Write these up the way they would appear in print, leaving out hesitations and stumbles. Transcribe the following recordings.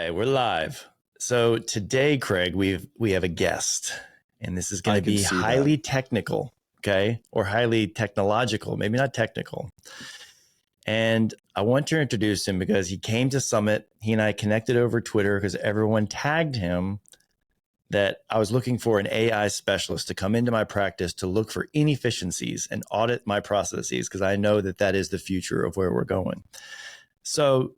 right, we're live. So today, Craig, we have a guest, and this is going to be highly technical, okay, or highly technological, maybe not technical. And I want to introduce him because he came to Summit. He and I connected over Twitter because everyone tagged him that I was looking for an AI specialist to come into my practice to look for inefficiencies and audit my processes, because I know that that is the future of where we're going. So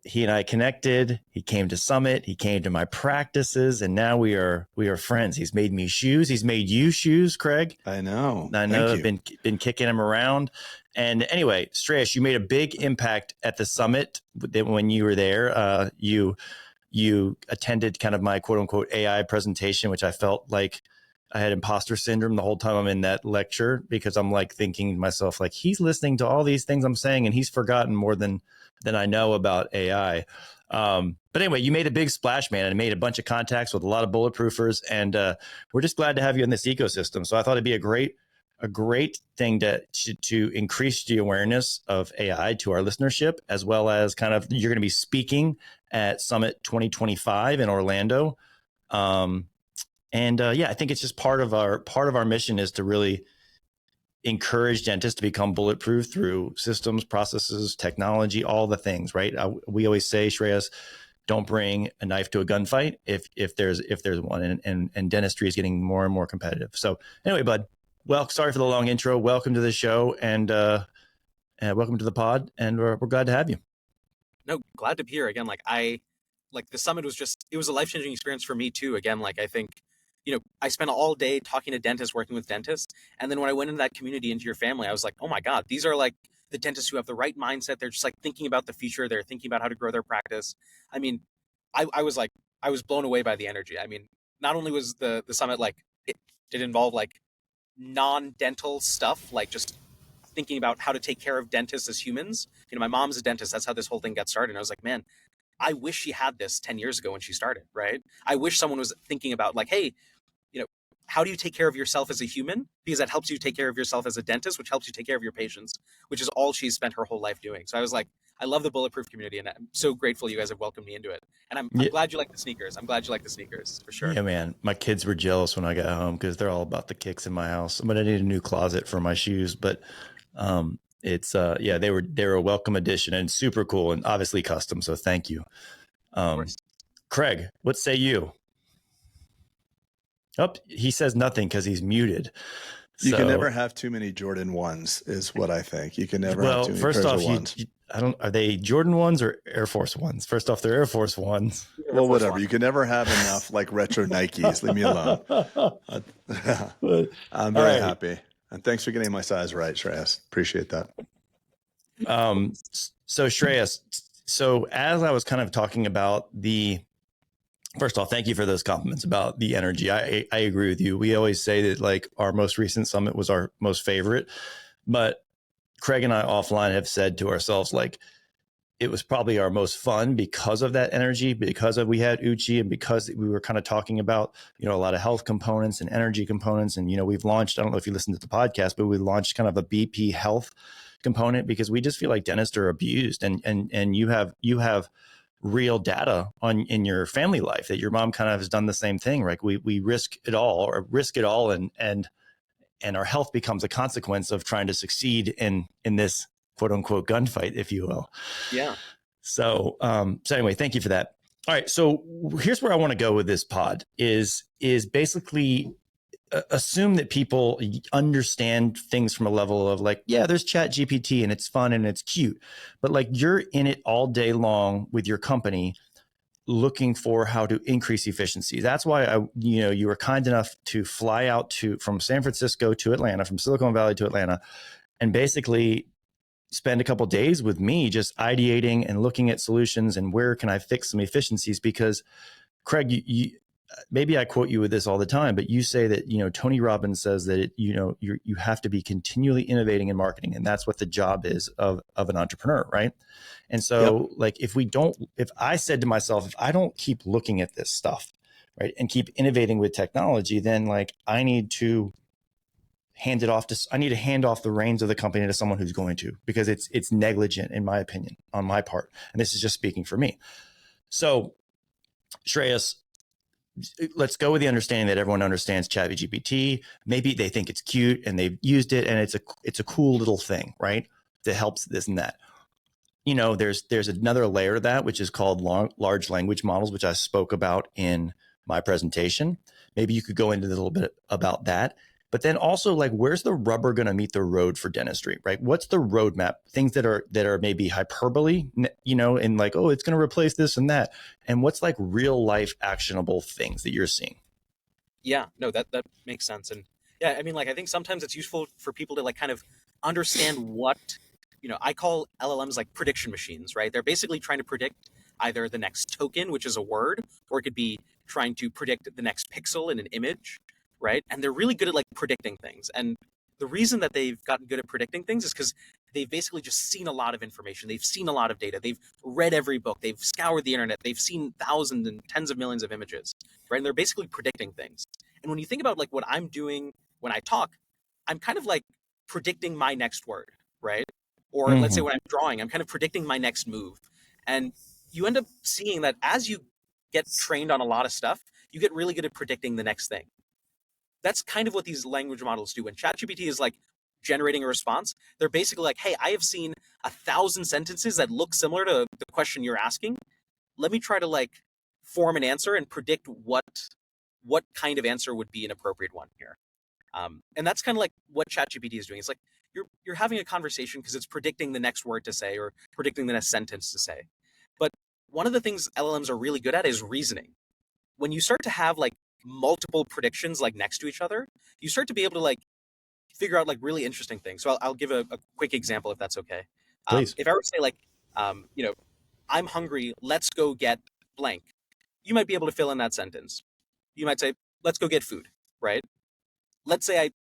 he and I connected. He came to Summit. He came to my practices, and now we are friends. He's made me shoes. He's made you shoes, Craig. I know. I've been kicking him around. And anyway, Shreyas, you made a big impact at the Summit when you were there. You attended kind of my quote unquote AI presentation, which I felt like I had imposter syndrome the whole time I'm in that lecture, because I'm like thinking to myself, like, he's listening to all these things I'm saying and he's forgotten more than I know about AI. But anyway, you made a big splash, man, and made a bunch of contacts with a lot of bulletproofers, and we're just glad to have you in this ecosystem. So I thought it'd be a great thing to increase the awareness of AI to our listenership, as well as kind of, you're going to be speaking at Summit 2025 in Orlando. I think it's just part of our mission is to really encourage dentists to become bulletproof through systems, processes, technology, all the things, right? We always say, Shreyas, don't bring a knife to a gunfight if there's one, and dentistry is getting more and more competitive. So anyway, bud, well, sorry for the long intro. Welcome to the show, and welcome to the pod, and we're glad to have you. No, glad to be here again. The Summit it was a life-changing experience for me too. Again, I think, I spent all day talking to dentists, working with dentists. And then when I went into that community, into your family, I was like, oh my God, these are like the dentists who have the right mindset. They're just like thinking about the future. They're thinking about how to grow their practice. I mean, I was blown away by the energy. I mean, not only was the Summit, it did involve non-dental stuff, just thinking about how to take care of dentists as humans. My mom's a dentist. That's how this whole thing got started. And I was like, man, I wish she had this 10 years ago when she started, right? I wish someone was thinking about hey, how do you take care of yourself as a human? Because that helps you take care of yourself as a dentist, which helps you take care of your patients, which is all she's spent her whole life doing. So I was like, I love the Bulletproof community, and I'm so grateful you guys have welcomed me into it. And I'm glad you like the sneakers. I'm glad you like the sneakers, for sure. Yeah, man. My kids were jealous when I got home because they're all about the kicks in my house. I'm going to need a new closet for my shoes, but they were a welcome addition and super cool and obviously custom. So thank you. Craig, what say you? Oh, he says nothing because he's muted. You can never have too many Jordan 1s is what I think. You can never have too many pairs of ones. Are they Jordan 1s or Air Force 1s? First off, they're Air Force 1s. Well, whatever. You can never have enough retro Nikes. Leave me alone. I'm very happy. And thanks for getting my size right, Shreyas. Appreciate that. So Shreyas, as I was kind of talking about first off, thank you for those compliments about the energy. I agree with you. We always say that our most recent Summit was our most favorite, but Craig and I offline have said to ourselves, it was probably our most fun because of that energy, because we had Uchi, and because we were kind of talking about, a lot of health components and energy components. And, we've launched, I don't know if you listened to the podcast, but we launched kind of a BP health component because we just feel like dentists are abused, and you have real data in your family life that your mom kind of has done the same thing, right? We risk it all and our health becomes a consequence of trying to succeed in this quote unquote gunfight, if you will. Yeah. So anyway, thank you for that. All right. So here's where I want to go with this pod is basically assume that people understand things from a level of there's Chat GPT and it's fun and it's cute, but you're in it all day long with your company looking for how to increase efficiency. That's why you were kind enough to fly out from San Francisco to Atlanta, from Silicon Valley to Atlanta, and basically spend a couple of days with me just ideating and looking at solutions and where can I fix some efficiencies. Because Craig, you maybe I quote you with this all the time, but you say that, Tony Robbins says that, you have to be continually innovating in marketing. And that's what the job is of an entrepreneur. Right. And so if I said to myself, if I don't keep looking at this stuff, right, and keep innovating with technology, then I need to hand off the reins of the company to someone who's going to, because it's negligent, in my opinion, on my part. And this is just speaking for me. So, Shreyas, let's go with the understanding that everyone understands ChatGPT. Maybe they think it's cute and they've used it and it's a cool little thing, right? That helps this and that. There's another layer to that, which is called large language models, which I spoke about in my presentation. Maybe you could go into a little bit about that. But then also, like, where's the rubber going to meet the road for dentistry, right? What's the roadmap? Things that are maybe hyperbole, and like, oh, it's going to replace this and that. And what's like real life actionable things that you're seeing? Yeah, no, that makes sense. And yeah, I mean, like, I think sometimes it's useful for people to like kind of understand what, I call LLMs like prediction machines, right? They're basically trying to predict either the next token, which is a word, or it could be trying to predict the next pixel in an image, right? And they're really good at like predicting things. And the reason that they've gotten good at predicting things is because they've basically just seen a lot of information. They've seen a lot of data. They've read every book. They've scoured the internet. They've seen thousands and tens of millions of images, right? And they're basically predicting things. And when you think about like what I'm doing when I talk, I'm kind of like predicting my next word, right? Or let's say when I'm drawing, I'm kind of predicting my next move. And you end up seeing that as you get trained on a lot of stuff, you get really good at predicting the next thing. That's kind of what these language models do. When ChatGPT is like generating a response, they're basically like, hey, I have seen 1,000 sentences that look similar to the question you're asking. Let me try to like form an answer and predict what kind of answer would be an appropriate one here. And that's kind of like what ChatGPT is doing. It's like you're having a conversation because it's predicting the next word to say or predicting the next sentence to say. But one of the things LLMs are really good at is reasoning. When you start to have like multiple predictions like next to each other, you start to be able to like figure out like really interesting things. So I'll give a quick example if that's okay. Please. If I were to say like, I'm hungry, let's go get blank. You might be able to fill in that sentence. You might say, let's go get food, right? Let's say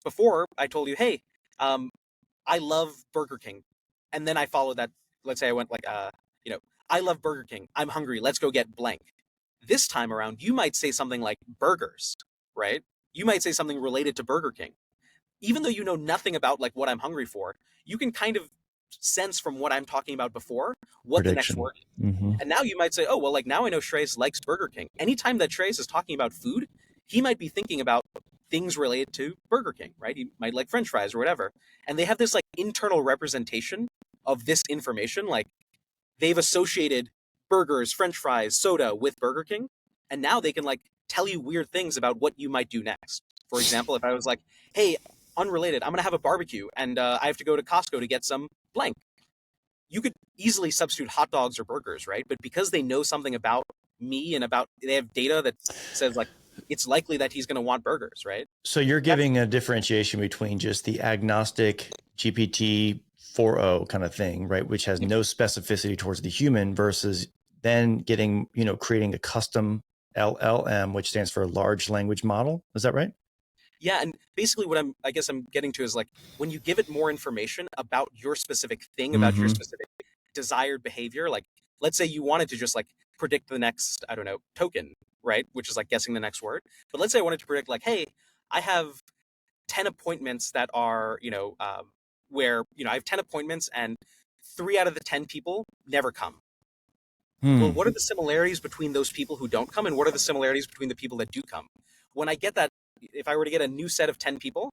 before I told you, hey, I love Burger King. And then I followed that. Let's say I went like, I love Burger King. I'm hungry. Let's go get blank. This time around, you might say something like burgers, right? You might say something related to Burger King. Even though you know nothing about like what I'm hungry for, you can kind of sense from what I'm talking about before what Prediction. The next word is. And now you might say, oh, well, like now I know Shreyas likes Burger King. Anytime that Shreyas is talking about food, he might be thinking about things related to Burger King, right? He might like French fries or whatever. And they have this like internal representation of this information. Like they've associated burgers, French fries, soda with Burger King. And now they can like tell you weird things about what you might do next. For example, if I was like, hey, unrelated, I'm going to have a barbecue and I have to go to Costco to get some blank. You could easily substitute hot dogs or burgers, right? But because they know something about me and they have data that says like, it's likely that he's going to want burgers, right? So you're giving a differentiation between just the agnostic GPT 4.0 kind of thing, right? Which has no specificity towards the human versus then creating a custom LLM, which stands for large language model. Is that right? Yeah. And basically what I'm getting to is like, when you give it more information about your specific thing, about your specific desired behavior, like let's say you wanted to just like predict the next, I don't know, token, right? Which is like guessing the next word. But let's say I wanted to predict like, hey, I have 10 appointments that are, where, I have 10 appointments and 3 out of the 10 people never come. Well, what are the similarities between those people who don't come? And what are the similarities between the people that do come? When I get that, if I were to get a new set of 10 people,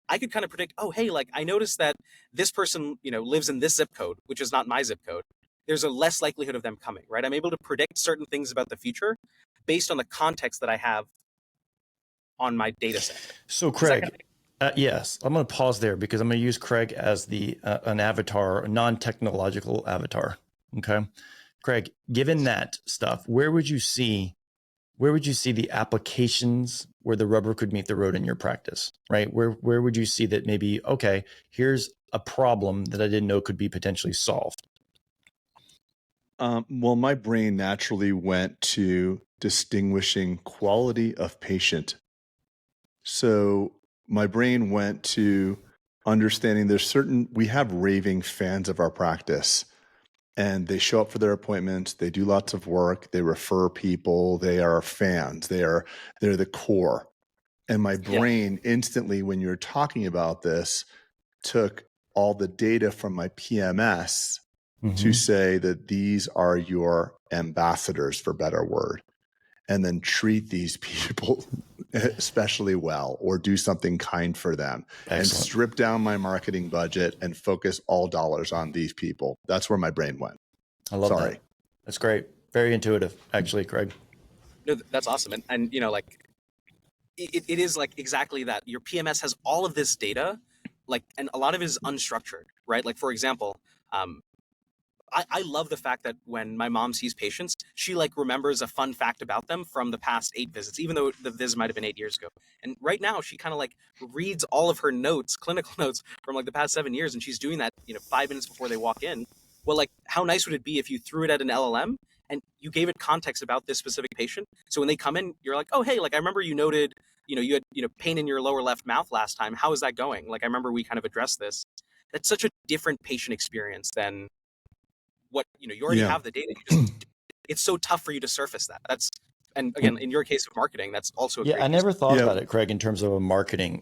I could kind of predict, oh, hey, like I noticed that this person, lives in this zip code, which is not my zip code. There's a less likelihood of them coming, right? I'm able to predict certain things about the future based on the context that I have on my data set. So Craig, yes, I'm going to pause there because I'm going to use Craig as an avatar, a non-technological avatar. Okay. Craig, given that stuff, where would you see the applications where the rubber could meet the road in your practice, right? Where would you see that maybe, okay, here's a problem that I didn't know could be potentially solved? Well, my brain naturally went to distinguishing quality of patient. So my brain went to understanding we have raving fans of our practice. And they show up for their appointments. They do lots of work. They refer people. They are fans. They're the core. And my brain instantly, when you're talking about this, took all the data from my PMS to say that these are your ambassadors, for better word, and then treat these people especially well, or do something kind for them. Excellent. And strip down my marketing budget and focus all dollars on these people. That's where my brain went. I love Sorry. that. That's great. Very intuitive, actually, Craig. No, that's awesome. And you know, like it is like exactly that. Your PMS has all of this data, like, and a lot of it is unstructured, right? Like, for example, I love the fact that when my mom sees patients, she like remembers a fun fact about them from the past 8 visits, even though the visit might have been 8 years ago. And right now she kind of like reads all of her notes, clinical notes from like the past 7 years. And she's doing that, 5 minutes before they walk in. Well, like, how nice would it be if you threw it at an LLM and you gave it context about this specific patient? So when they come in, you're like, oh, hey, like, I remember you noted, you had, pain in your lower left mouth last time. How is that going? Like, I remember we kind of addressed this. That's such a different patient experience than what, you already have the data. It's so tough for you to surface that. And again, in your case of marketing, that's also a great I never thought about it, Craig, in terms of marketing,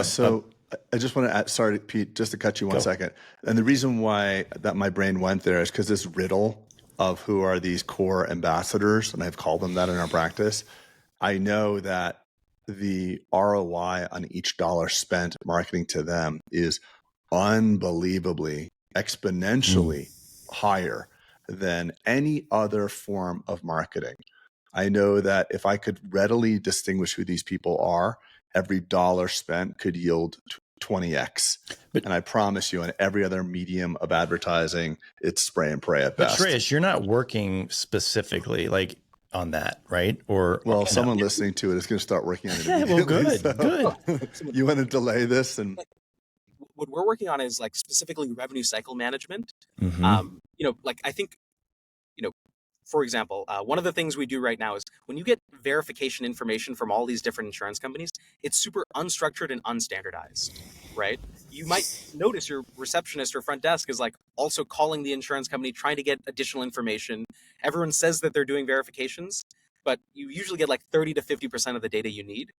So I just want to add, sorry, Pete, just to cut you one second. And the reason why that my brain went there is because this riddle of who are these core ambassadors, and I've called them that in our practice, I know that the ROI on each dollar spent marketing to them is unbelievably, exponentially higher than any other form of marketing. I know that if I could readily distinguish who these people are, every dollar spent could yield 20x. And I promise you, in every other medium of advertising, it's spray and pray at best. But Shreyas, you're not working specifically like on that, right? Or someone listening to it is going to start working on it immediately. Well, good. You want to delay this? And what we're working on is like specifically revenue cycle management. Like I think, for example, one of the things we do right now is when you get verification information from all these different insurance companies, it's super unstructured and unstandardized, right? You might notice your receptionist or front desk is like also calling the insurance company, trying to get additional information. Everyone says that they're doing verifications, but you usually get like 30 to 50% of the data you need.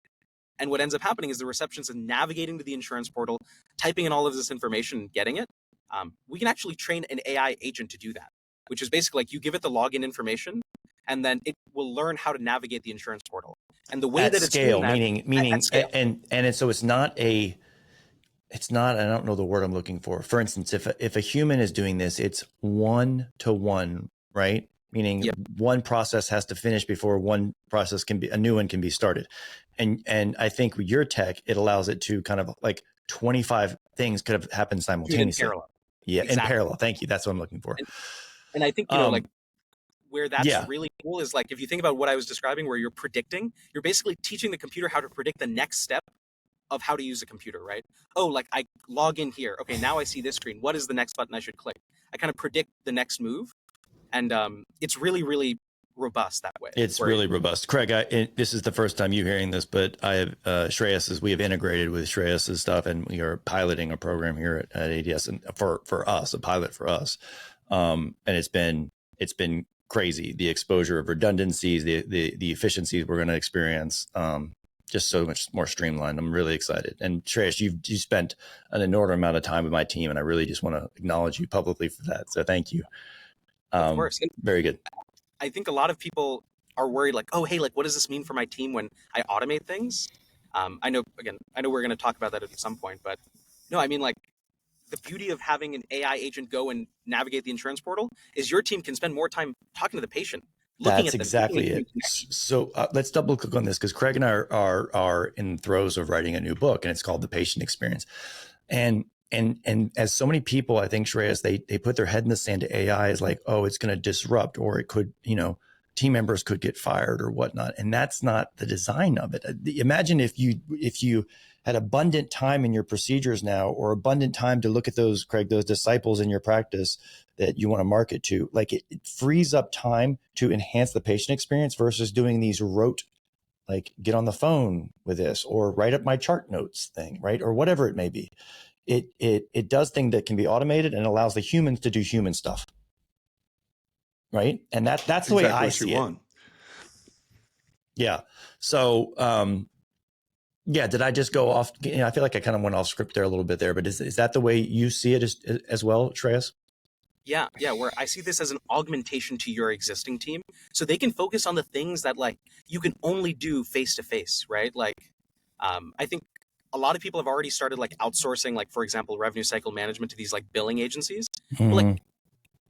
And what ends up happening is the receptionist is navigating to the insurance portal, typing in all of this information and getting it. We can actually train an AI agent to do that, which is basically like you give it the login information and then it will learn how to navigate the insurance portal. And the way at that it's scale, doing that, meaning, at scale. So it's not, I don't know the word I'm looking for. For instance, if a human is doing this, it's 1-to-1, right? Meaning one process has to finish before a new one can be started. And I think with your tech, it allows it to kind of like 25 things could have happened simultaneously. In parallel. Yeah, exactly. In parallel. Thank you. That's what I'm looking for. And I think, like where that's really cool is like, if you think about what I was describing, where you're predicting, you're basically teaching the computer how to predict the next step of how to use a computer, right? Oh, like I log in here. Okay, now I see this screen. What is the next button I should click? I kind of predict the next move. And it's really, really robust that way. It's really robust. Craig, this is the first time you hearing this, but I have we have integrated with Shreyas' stuff, and we are piloting a program here at ADS, and for us, a pilot for us. And it's been crazy. The exposure of redundancies, the efficiencies we're going to experience, just so much more streamlined. I'm really excited. And Shreyas, you spent an inordinate amount of time with my team, and I really just want to acknowledge you publicly for that. So thank you. Of course. Very good. I think a lot of people are worried like, oh, hey, like, what does this mean for my team when I automate things? I know we're going to talk about that at some point, but no, I mean, like, the beauty of having an AI agent go and navigate the insurance portal is your team can spend more time talking to the patient. That's exactly it. So let's double click on this, because Craig and I are in throes of writing a new book, and it's called The Patient Experience. And as so many people, I think, Shreyas, they put their head in the sand to AI is like, oh, it's going to disrupt, or it could, team members could get fired or whatnot. And that's not the design of it. Imagine if you had abundant time in your procedures now, or abundant time to look at those, Craig, those disciples in your practice that you want to market to, like it frees up time to enhance the patient experience versus doing these rote, like get on the phone with this or write up my chart notes thing, right? Or whatever it may be. It does things that can be automated and allows the humans to do human stuff. Right. And that's the way I see it. Yeah. So, did I just go off? I feel like I kind of went off script there a little bit there, but is that the way you see it as well, Shreyas? Yeah, yeah, where I see this as an augmentation to your existing team. So they can focus on the things that like you can only do face to face, right? Like I think a lot of people have already started like outsourcing, like for example, revenue cycle management to these like billing agencies. But like,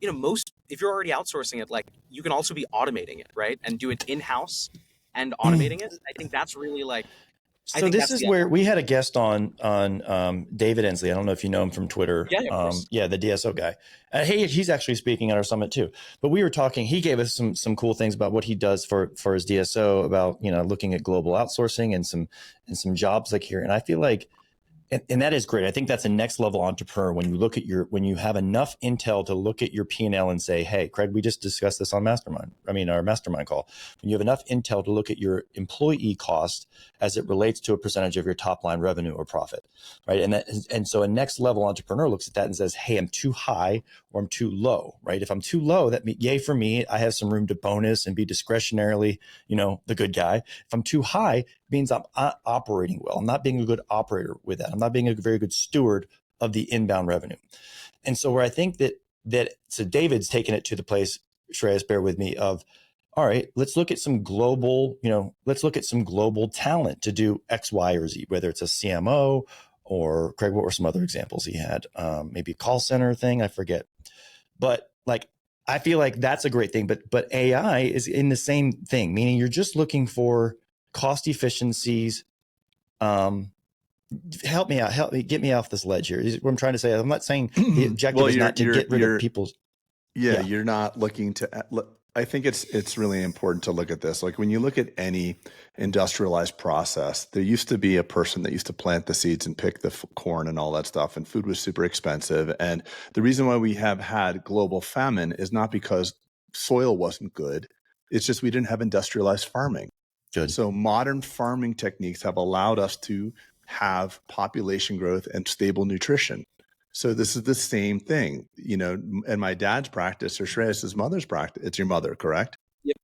Mhm. most if you're already outsourcing it, like you can also be automating it, right? And do it in-house and automating it. I think that's really like I So think this that's is the where we had a guest on David Ensley. I don't know if you know him from Twitter. yeah, of course. Yeah, the DSO guy. He's actually speaking at our summit too. But we were talking. He gave us some cool things about what he does for his DSO, about looking at global outsourcing and some jobs like here. And I feel like and that is great. I think that's a next level entrepreneur when you look at when you have enough intel to look at your P&L and say, hey, Craig, we just discussed this on our mastermind call. When you have enough intel to look at your employee cost as it relates to a percentage of your top line revenue or profit, right? And so a next level entrepreneur looks at that and says, hey, I'm too high or I'm too low, right? If I'm too low, yay for me. I have some room to bonus and be discretionarily, the good guy. If I'm too high, means I'm not operating well. I'm not being a good operator with that. I'm not being a very good steward of the inbound revenue. And so where I think so David's taken it to the place, Shreyas, bear with me, of, all right, let's look at some global talent to do X, Y, or Z, whether it's a CMO or Craig, what were some other examples he had? Maybe a call center thing, I forget. But like, I feel like that's a great thing, but AI is in the same thing, meaning you're just looking for cost efficiencies. Help me out. Get me off this ledge here. What I'm trying to say, I'm not saying the objective is not to get rid of people's. Yeah, you're not looking to. I think it's really important to look at this. Like when you look at any industrialized process, there used to be a person that used to plant the seeds and pick the corn and all that stuff, and food was super expensive. And the reason why we have had global famine is not because soil wasn't good. It's just we didn't have industrialized farming. Good. So modern farming techniques have allowed us to have population growth and stable nutrition. So this is the same thing, in my dad's practice or Shreyas' mother's practice. It's your mother, correct? Yep.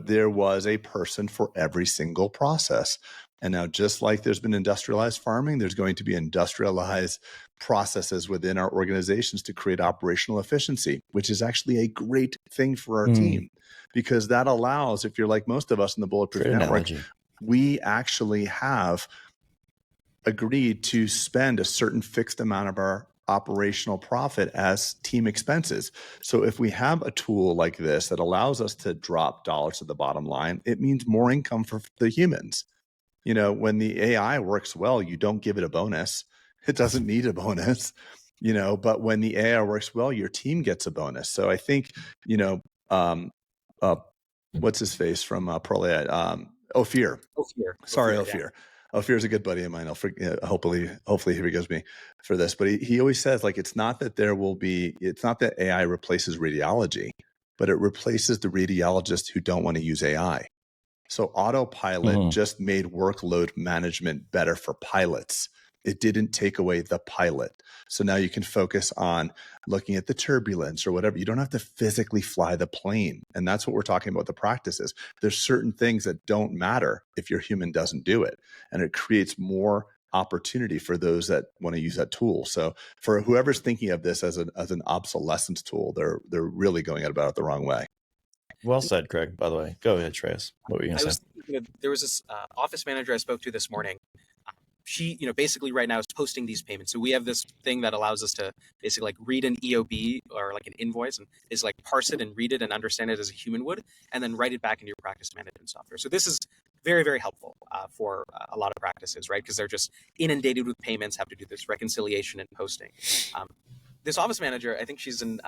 There was a person for every single process. And now, just like there's been industrialized farming, there's going to be industrialized processes within our organizations to create operational efficiency, which is actually a great thing for our team, because that allows, if you're like most of us in the Bulletproof Network, we actually have agreed to spend a certain fixed amount of our operational profit as team expenses. So if we have a tool like this that allows us to drop dollars to the bottom line, it means more income for the humans. When the AI works well, you don't give it a bonus. It doesn't need a bonus, but when the AI works well, your team gets a bonus. So I think, what's his face from Pearl Ophir. Sorry, Ophir. Yeah. Ophir is a good buddy of mine. Hopefully he forgives me for this. But he always says, like, it's not that AI replaces radiology, but it replaces the radiologists who don't want to use AI. So autopilot just made workload management better for pilots. It didn't take away the pilot. So now you can focus on looking at the turbulence or whatever. You don't have to physically fly the plane. And that's what we're talking about the practices. There's certain things that don't matter if your human doesn't do it. And it creates more opportunity for those that want to use that tool. So for whoever's thinking of this as an obsolescence tool, they're really going about it the wrong way. Well said, Craig, by the way. Go ahead, Shreyas. What were you going to say? There was this office manager I spoke to this morning. She, basically right now is posting these payments. So we have this thing that allows us to basically like read an EOB or like an invoice and is like parse it and read it and understand it as a human would, and then write it back into your practice management software. So this is very, very helpful for a lot of practices, right? Because they're just inundated with payments, have to do this reconciliation and posting. This office manager, I think she's in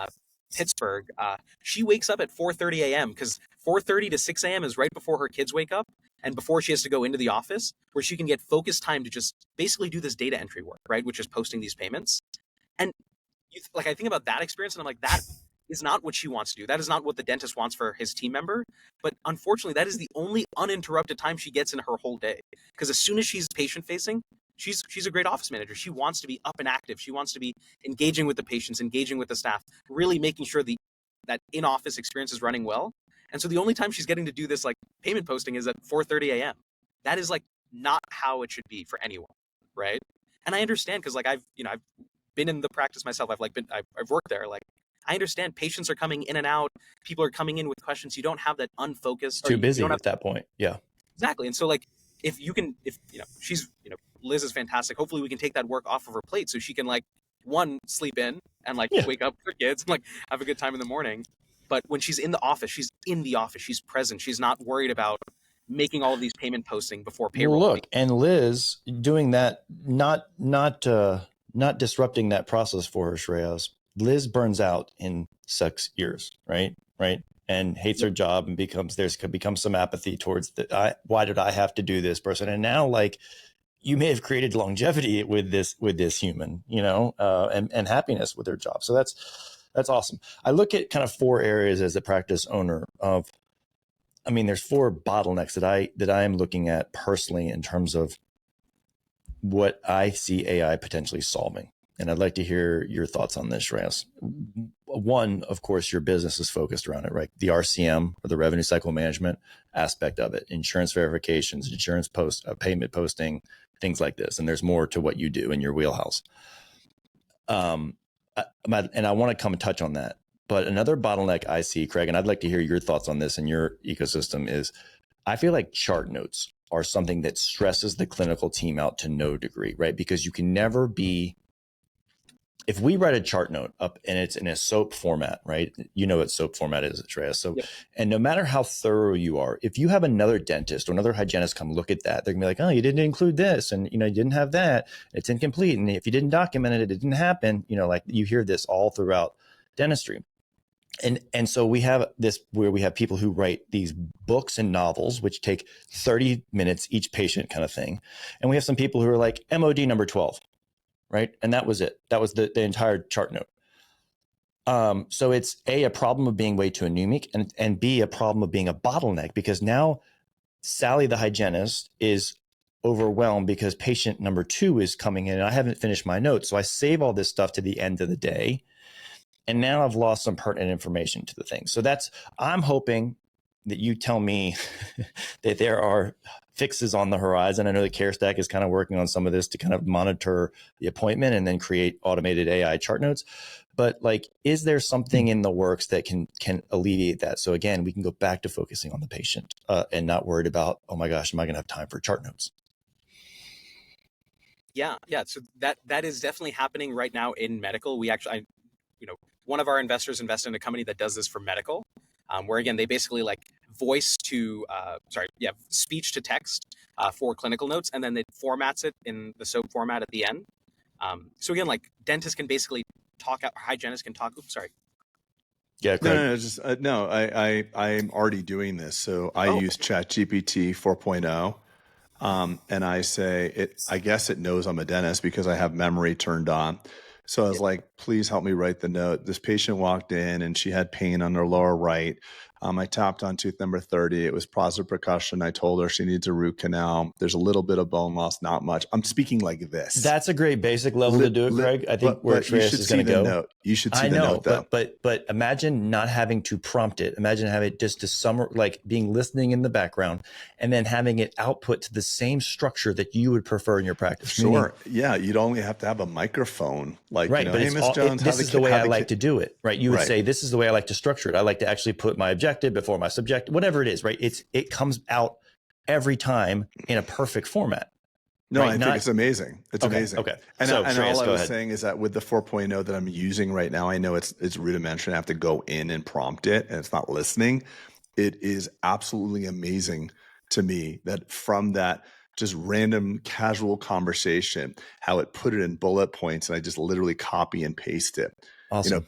Pittsburgh. She wakes up at 4:30 a.m. because 4:30 to 6 a.m. is right before her kids wake up and before she has to go into the office, where she can get focused time to just basically do this data entry work, right? Which is posting these payments. And I think about that experience and I'm like, that is not what she wants to do. That is not what the dentist wants for his team member. But unfortunately, that is the only uninterrupted time she gets in her whole day. Because as soon as she's patient facing, she's a great office manager. She wants to be up and active. She wants to be engaging with the patients, engaging with the staff, really making sure that in-office experience is running well. And so the only time she's getting to do this like payment posting is at 4:30 a.m. That is like not how it should be for anyone, right? And I understand because like I've been in the practice myself. I've worked there. Like I understand patients are coming in and out. People are coming in with questions. You don't have that unfocused. It's too busy at that point. Yeah. Exactly. And so like, if she's, Liz is fantastic. Hopefully we can take that work off of her plate so she can like, one, sleep in and like wake up her kids and like have a good time in the morning. But when she's in the office, she's present. She's not worried about making all of these payment posting before payroll. Well, look, and Liz doing that, not disrupting that process for her, Shreyas. Liz burns out in 6 years, right? And hates her job and becomes some apathy towards why did I have to do this person? And now, like, you may have created longevity with this human, and happiness with their job. So that's awesome. I look at kind of 4 areas as a practice owner there's 4 bottlenecks that I am looking at personally in terms of what I see AI potentially solving. And I'd like to hear your thoughts on this, Shreyas. One, of course, your business is focused around it, right? The RCM, or the revenue cycle management aspect of it, insurance verifications, insurance payment posting, things like this. And there's more to what you do in your wheelhouse. And I want to come and touch on that. But another bottleneck I see, Craig, and I'd like to hear your thoughts on this in your ecosystem, is I feel like chart notes are something that stresses the clinical team out to no degree, right? Because you can never be, if we write a chart note up and it's in a SOAP format, right? You know what SOAP format is, Shreyas. So, And no matter how thorough you are, if you have another dentist or another hygienist come look at that, they're gonna be like, oh, you didn't include this, and you didn't have that, it's incomplete. And if you didn't document it, it didn't happen. Like you hear this all throughout dentistry. And so we have this where we have people who write these books and novels, which take 30 minutes each patient kind of thing. And we have some people who are like MOD number 12, right? And that was it. That was the entire chart note. So it's a problem of being way too anemic, and B, a problem of being a bottleneck, because now Sally, the hygienist, is overwhelmed because patient number 2 is coming in and I haven't finished my notes. So I save all this stuff to the end of the day. And now I've lost some pertinent information to the thing. So I'm hoping that you tell me that there are fixes on the horizon. I know the CareStack is kind of working on some of this to kind of monitor the appointment and then create automated AI chart notes. But like, is there something in the works that can alleviate that? So again, we can go back to focusing on the patient and not worried about, oh my gosh, am I going to have time for chart notes? Yeah. So that is definitely happening right now in medical. We actually, one of our investors invested in a company that does this for medical, where again, they basically like speech to text for clinical notes, and then it formats it in the SOAP format at the end. So again, like dentists can basically talk out, hygienists can talk. Oops, sorry. Yeah, Craig. No, I'm already doing this. So I use ChatGPT 4.0, and I say I guess it knows I'm a dentist because I have memory turned on. So I was like, please help me write the note. This patient walked in and she had pain on her lower right. I tapped on tooth number 30. It was positive percussion. I told her she needs a root canal. There's a little bit of bone loss, not much. I'm speaking like this. That's a great basic level to do it, Craig. I think where Shreyas is going to go. Note. You should see the note, though. But imagine not having to prompt it. Imagine having it just to like being listening in the background and then having it output to the same structure that you would prefer in your practice. Sure. Yeah. You'd only have to have a microphone. Like, right. But hey, Ms. Jones, this is the way I like to do it. Right. You would say, this is the way I like to structure it. I like to actually put my objective before my subjective, whatever it is, right? It comes out every time in a perfect format. No, right? I think it's amazing. It's amazing. Okay. And, so, and Shreyas, all I was ahead. saying is that with the 4.0 that I'm using right now, I know it's rudimentary. I have to go in and prompt it and it's not listening. It is absolutely amazing to me that from that just random casual conversation, how it put it in bullet points and I just literally copy and paste it. Awesome.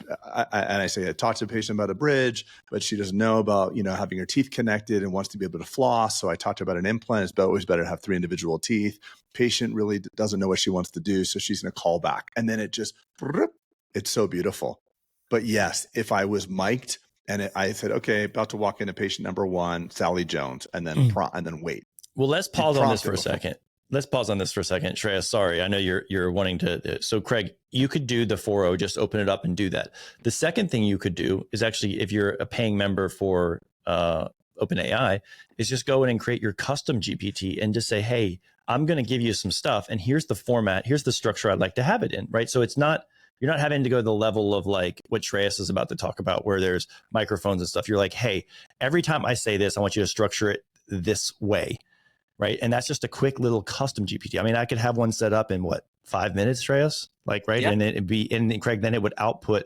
I say, I talked to a patient about a bridge, but she doesn't know about, having her teeth connected and wants to be able to floss. So I talked to her about an implant. It's always better to have 3 individual teeth. Patient really doesn't know what she wants to do. So she's going to call back. And then it's so beautiful. But yes, if I was mic'd and I said, okay, about to walk into patient number 1, Sally Jones, and then wait. Well, let's pause on this for a second. Shreyas, sorry. I know you're wanting to. So Craig, you could do the 4.0, just open it up and do that. The second thing you could do is actually, if you're a paying member for OpenAI, is just go in and create your custom GPT and just say, hey, I'm going to give you some stuff. And here's the format. Here's the structure I'd like to have it in, right? So it's not, you're not having to go to the level of like what Shreyas is about to talk about, where there's microphones and stuff. You're like, hey, every time I say this, I want you to structure it this way, right? And that's just a quick little custom GPT. I mean, I could have one set up in what, 5 minutes, Shreyas? Like, right? Yeah. And it'd be, and Craig, then it would output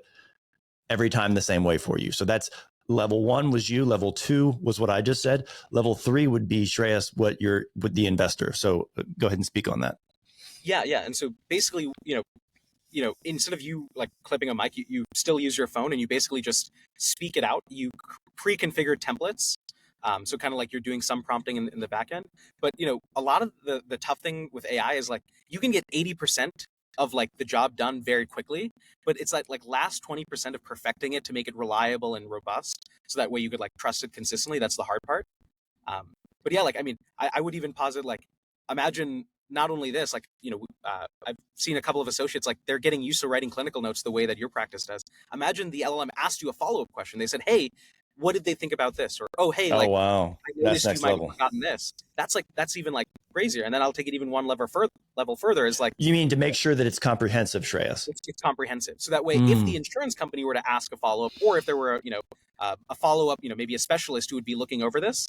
every time the same way for you. So that's level 1 was you. Level 2 was what I just said. Level 3 would be Shreyas, what you're with the investor. So go ahead and speak on that. Yeah. And so basically, instead of you like clipping a mic, you still use your phone and you basically just speak it out. You pre-configure templates. So kind of like you're doing some prompting in the back end. But, a lot of the tough thing with AI is like you can get 80% of like the job done very quickly, but it's like last 20% of perfecting it to make it reliable and robust. So that way you could like trust it consistently. That's the hard part. But yeah, like, I mean, I would even posit like, imagine not only this, like, I've seen a couple of associates, like they're getting used to writing clinical notes the way that your practice does. Imagine the LLM asked you a follow-up question. They said, hey, what did they think about this? Or, oh, hey, like, wow, I noticed that's next you might level. have gotten this. That's even like crazier. And then I'll take it even one level further is like, You mean to make sure that it's comprehensive, Shreyas? it's comprehensive. So that way, if the insurance company were to ask a follow-up, or if there were, a follow-up, maybe a specialist who would be looking over this,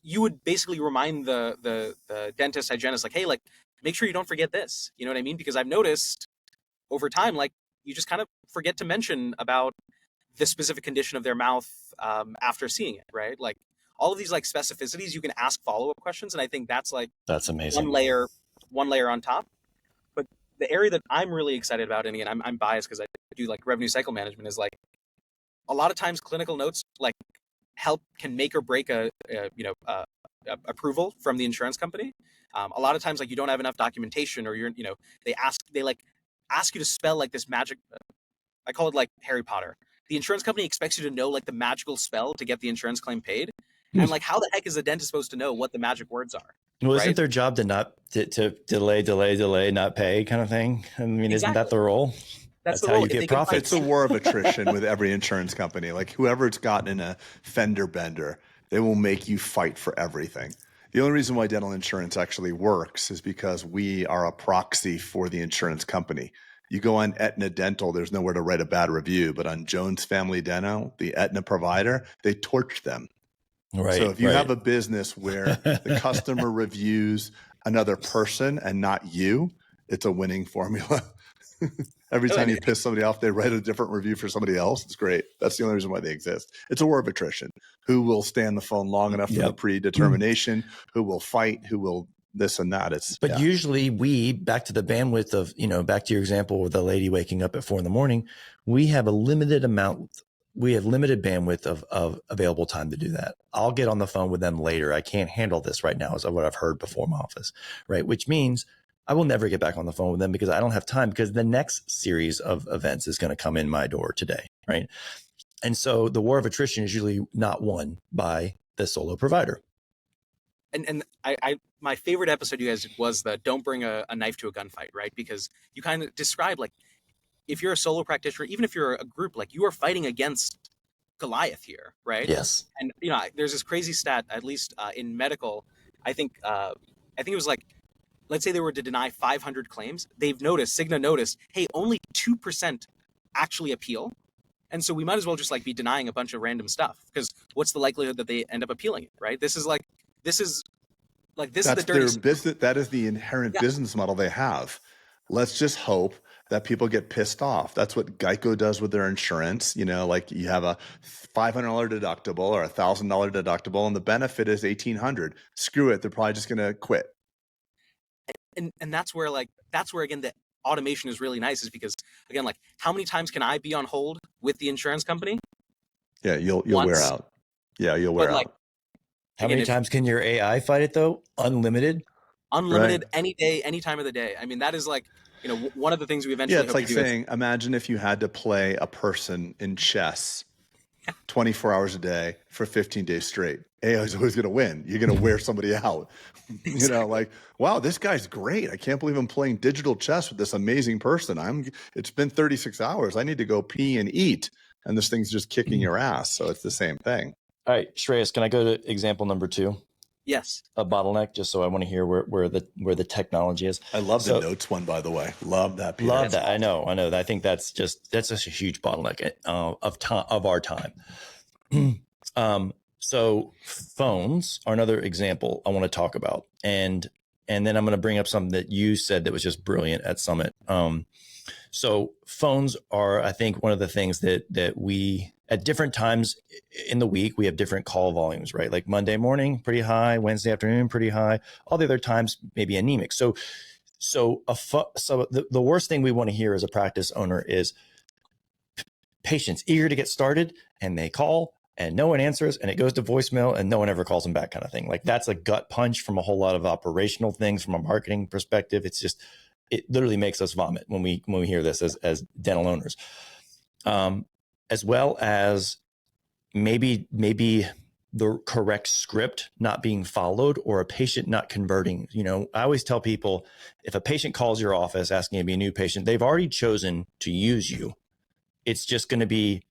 you would basically remind the dentist, hygienist, like, hey, like, make sure you don't forget this. You know what I mean? Because I've noticed over time, like, you just kind of forget to mention about the specific condition of their mouth after seeing it, right? Like all of these like specificities, you can ask follow-up questions, and I think that's like That's amazing. one layer on top. But the area that I'm really excited about, and again, I'm biased because I do like revenue cycle management, is like a lot of times clinical notes like can make or break a approval from the insurance company. A lot of times, like you don't have enough documentation, or they ask you to spell like this magic. I call it like Harry Potter. The insurance company expects you to know like the magical spell to get the insurance claim paid. And like, how the heck is a dentist supposed to know what the magic words are? Well, right? isn't their job to delay, not pay kind of thing? I mean, Isn't that the role? That's the how role. you get profits. It's a war of attrition with every insurance company. Like whoever's gotten in a fender bender, they will make you fight for everything. The only reason why dental insurance actually works is because we are a proxy for the insurance company. You go on Aetna Dental, there's nowhere to write a bad review, but on Jones Family Dental, the Aetna provider, they torch them. Right. So if you have a business where the customer reviews another person and not you, it's a winning formula. Every time you piss somebody off, they write a different review for somebody else. It's great. That's the only reason why they exist. It's a war of attrition. Who will stay on the phone long enough for the predetermination? Who will fight? Who will this and that? But usually back to the bandwidth of, back to your example with the lady waking up at 4 a.m, we have limited bandwidth of available time to do that. I'll get on the phone with them later. I can't handle this right now, is what I've heard before my office, right? Which means I will never get back on the phone with them because I don't have time, because the next series of events is going to come in my door today, right? And so the war of attrition is usually not won by the solo provider. And I my favorite episode you guys did was the don't bring a knife to a gunfight, right? Because you kind of describe like, if you're a solo practitioner, even if you're a group, like you are fighting against Goliath here, right? Yes. And there's this crazy stat, at least in medical, I think it was like, let's say they were to deny 500 claims, Cigna noticed, hey, only 2% actually appeal. And so we might as well just like be denying a bunch of random stuff, because what's the likelihood that they end up appealing it, right? This is the dirty business. That is the inherent business model they have. Let's just hope that people get pissed off. That's what Geico does with their insurance. Like you have a $500 deductible or $1,000 deductible, and the benefit is $1,800. Screw it. They're probably just going to quit. And that's where again the automation is really nice, is because again, like how many times can I be on hold with the insurance company? Yeah, you'll wear out. Yeah, you'll wear out. How many times can your AI fight it though? Unlimited, right. Any day, any time of the day. I mean, that is like, one of the things we eventually it's like saying, imagine if you had to play a person in chess 24 hours a day for 15 days straight. AI is always going to win. You're going to wear somebody out. Like, wow, this guy's great. I can't believe I'm playing digital chess with this amazing person. It's been 36 hours. I need to go pee and eat. And this thing's just kicking your ass. So it's the same thing. All right, Shreyas, can I go to example number 2? Yes. a bottleneck, just so I want to hear where the technology is. I love the notes one, by the way. Love that, Peter. Love that. I know. I think that's just a huge bottleneck of our time. So phones are another example I want to talk about, and then I'm going to bring up something that you said that was just brilliant at Summit. So phones are, I think, one of the things that we, at different times in the week, we have different call volumes, right? Like Monday morning, pretty high. Wednesday afternoon, pretty high. All the other times, maybe anemic. So the worst thing we want to hear as a practice owner is patients eager to get started, and they call and no one answers, and it goes to voicemail and no one ever calls them back, kind of thing. Like, that's a gut punch from a whole lot of operational things, from a marketing perspective. It literally makes us vomit when we hear this as dental owners, as well as maybe the correct script not being followed, or a patient not converting. I always tell people, if a patient calls your office asking to be a new patient, they've already chosen to use you. It's just going to be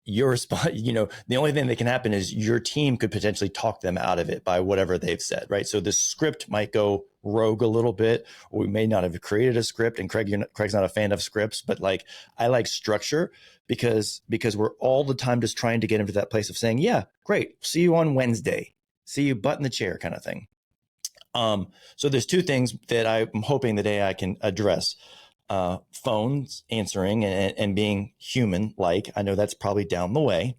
your response. The only thing that can happen is your team could potentially talk them out of it by whatever they've said, right? So the script might go rogue a little bit, or we may not have created a script. And Craig's not a fan of scripts, but I like structure, because we're all the time just trying to get into that place of saying, yeah, great, see you on Wednesday, see you butt in the chair, kind of thing. So there's two things that I'm hoping that AI can address. Phones answering and being human like. I know that's probably down the way.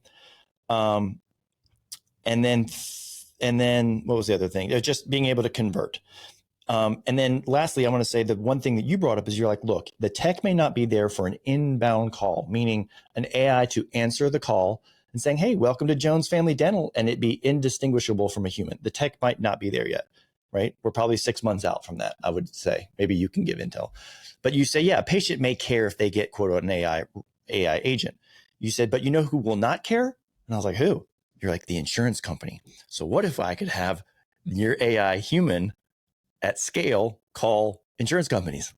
And then what was the other thing? Just being able to convert. And then lastly, I want to say that one thing that you brought up is, you're like, look, the tech may not be there for an inbound call, meaning an AI to answer the call and saying, hey, welcome to Jones Family Dental, and it be indistinguishable from a human. The tech might not be there yet, right? We're probably 6 months out from that, I would say. Maybe you can give intel. But you say, yeah, a patient may care if they get, quote, an AI agent. You said, but you know who will not care? And I was like, who? You're like, the insurance company. So what if I could have your AI human at scale call insurance companies,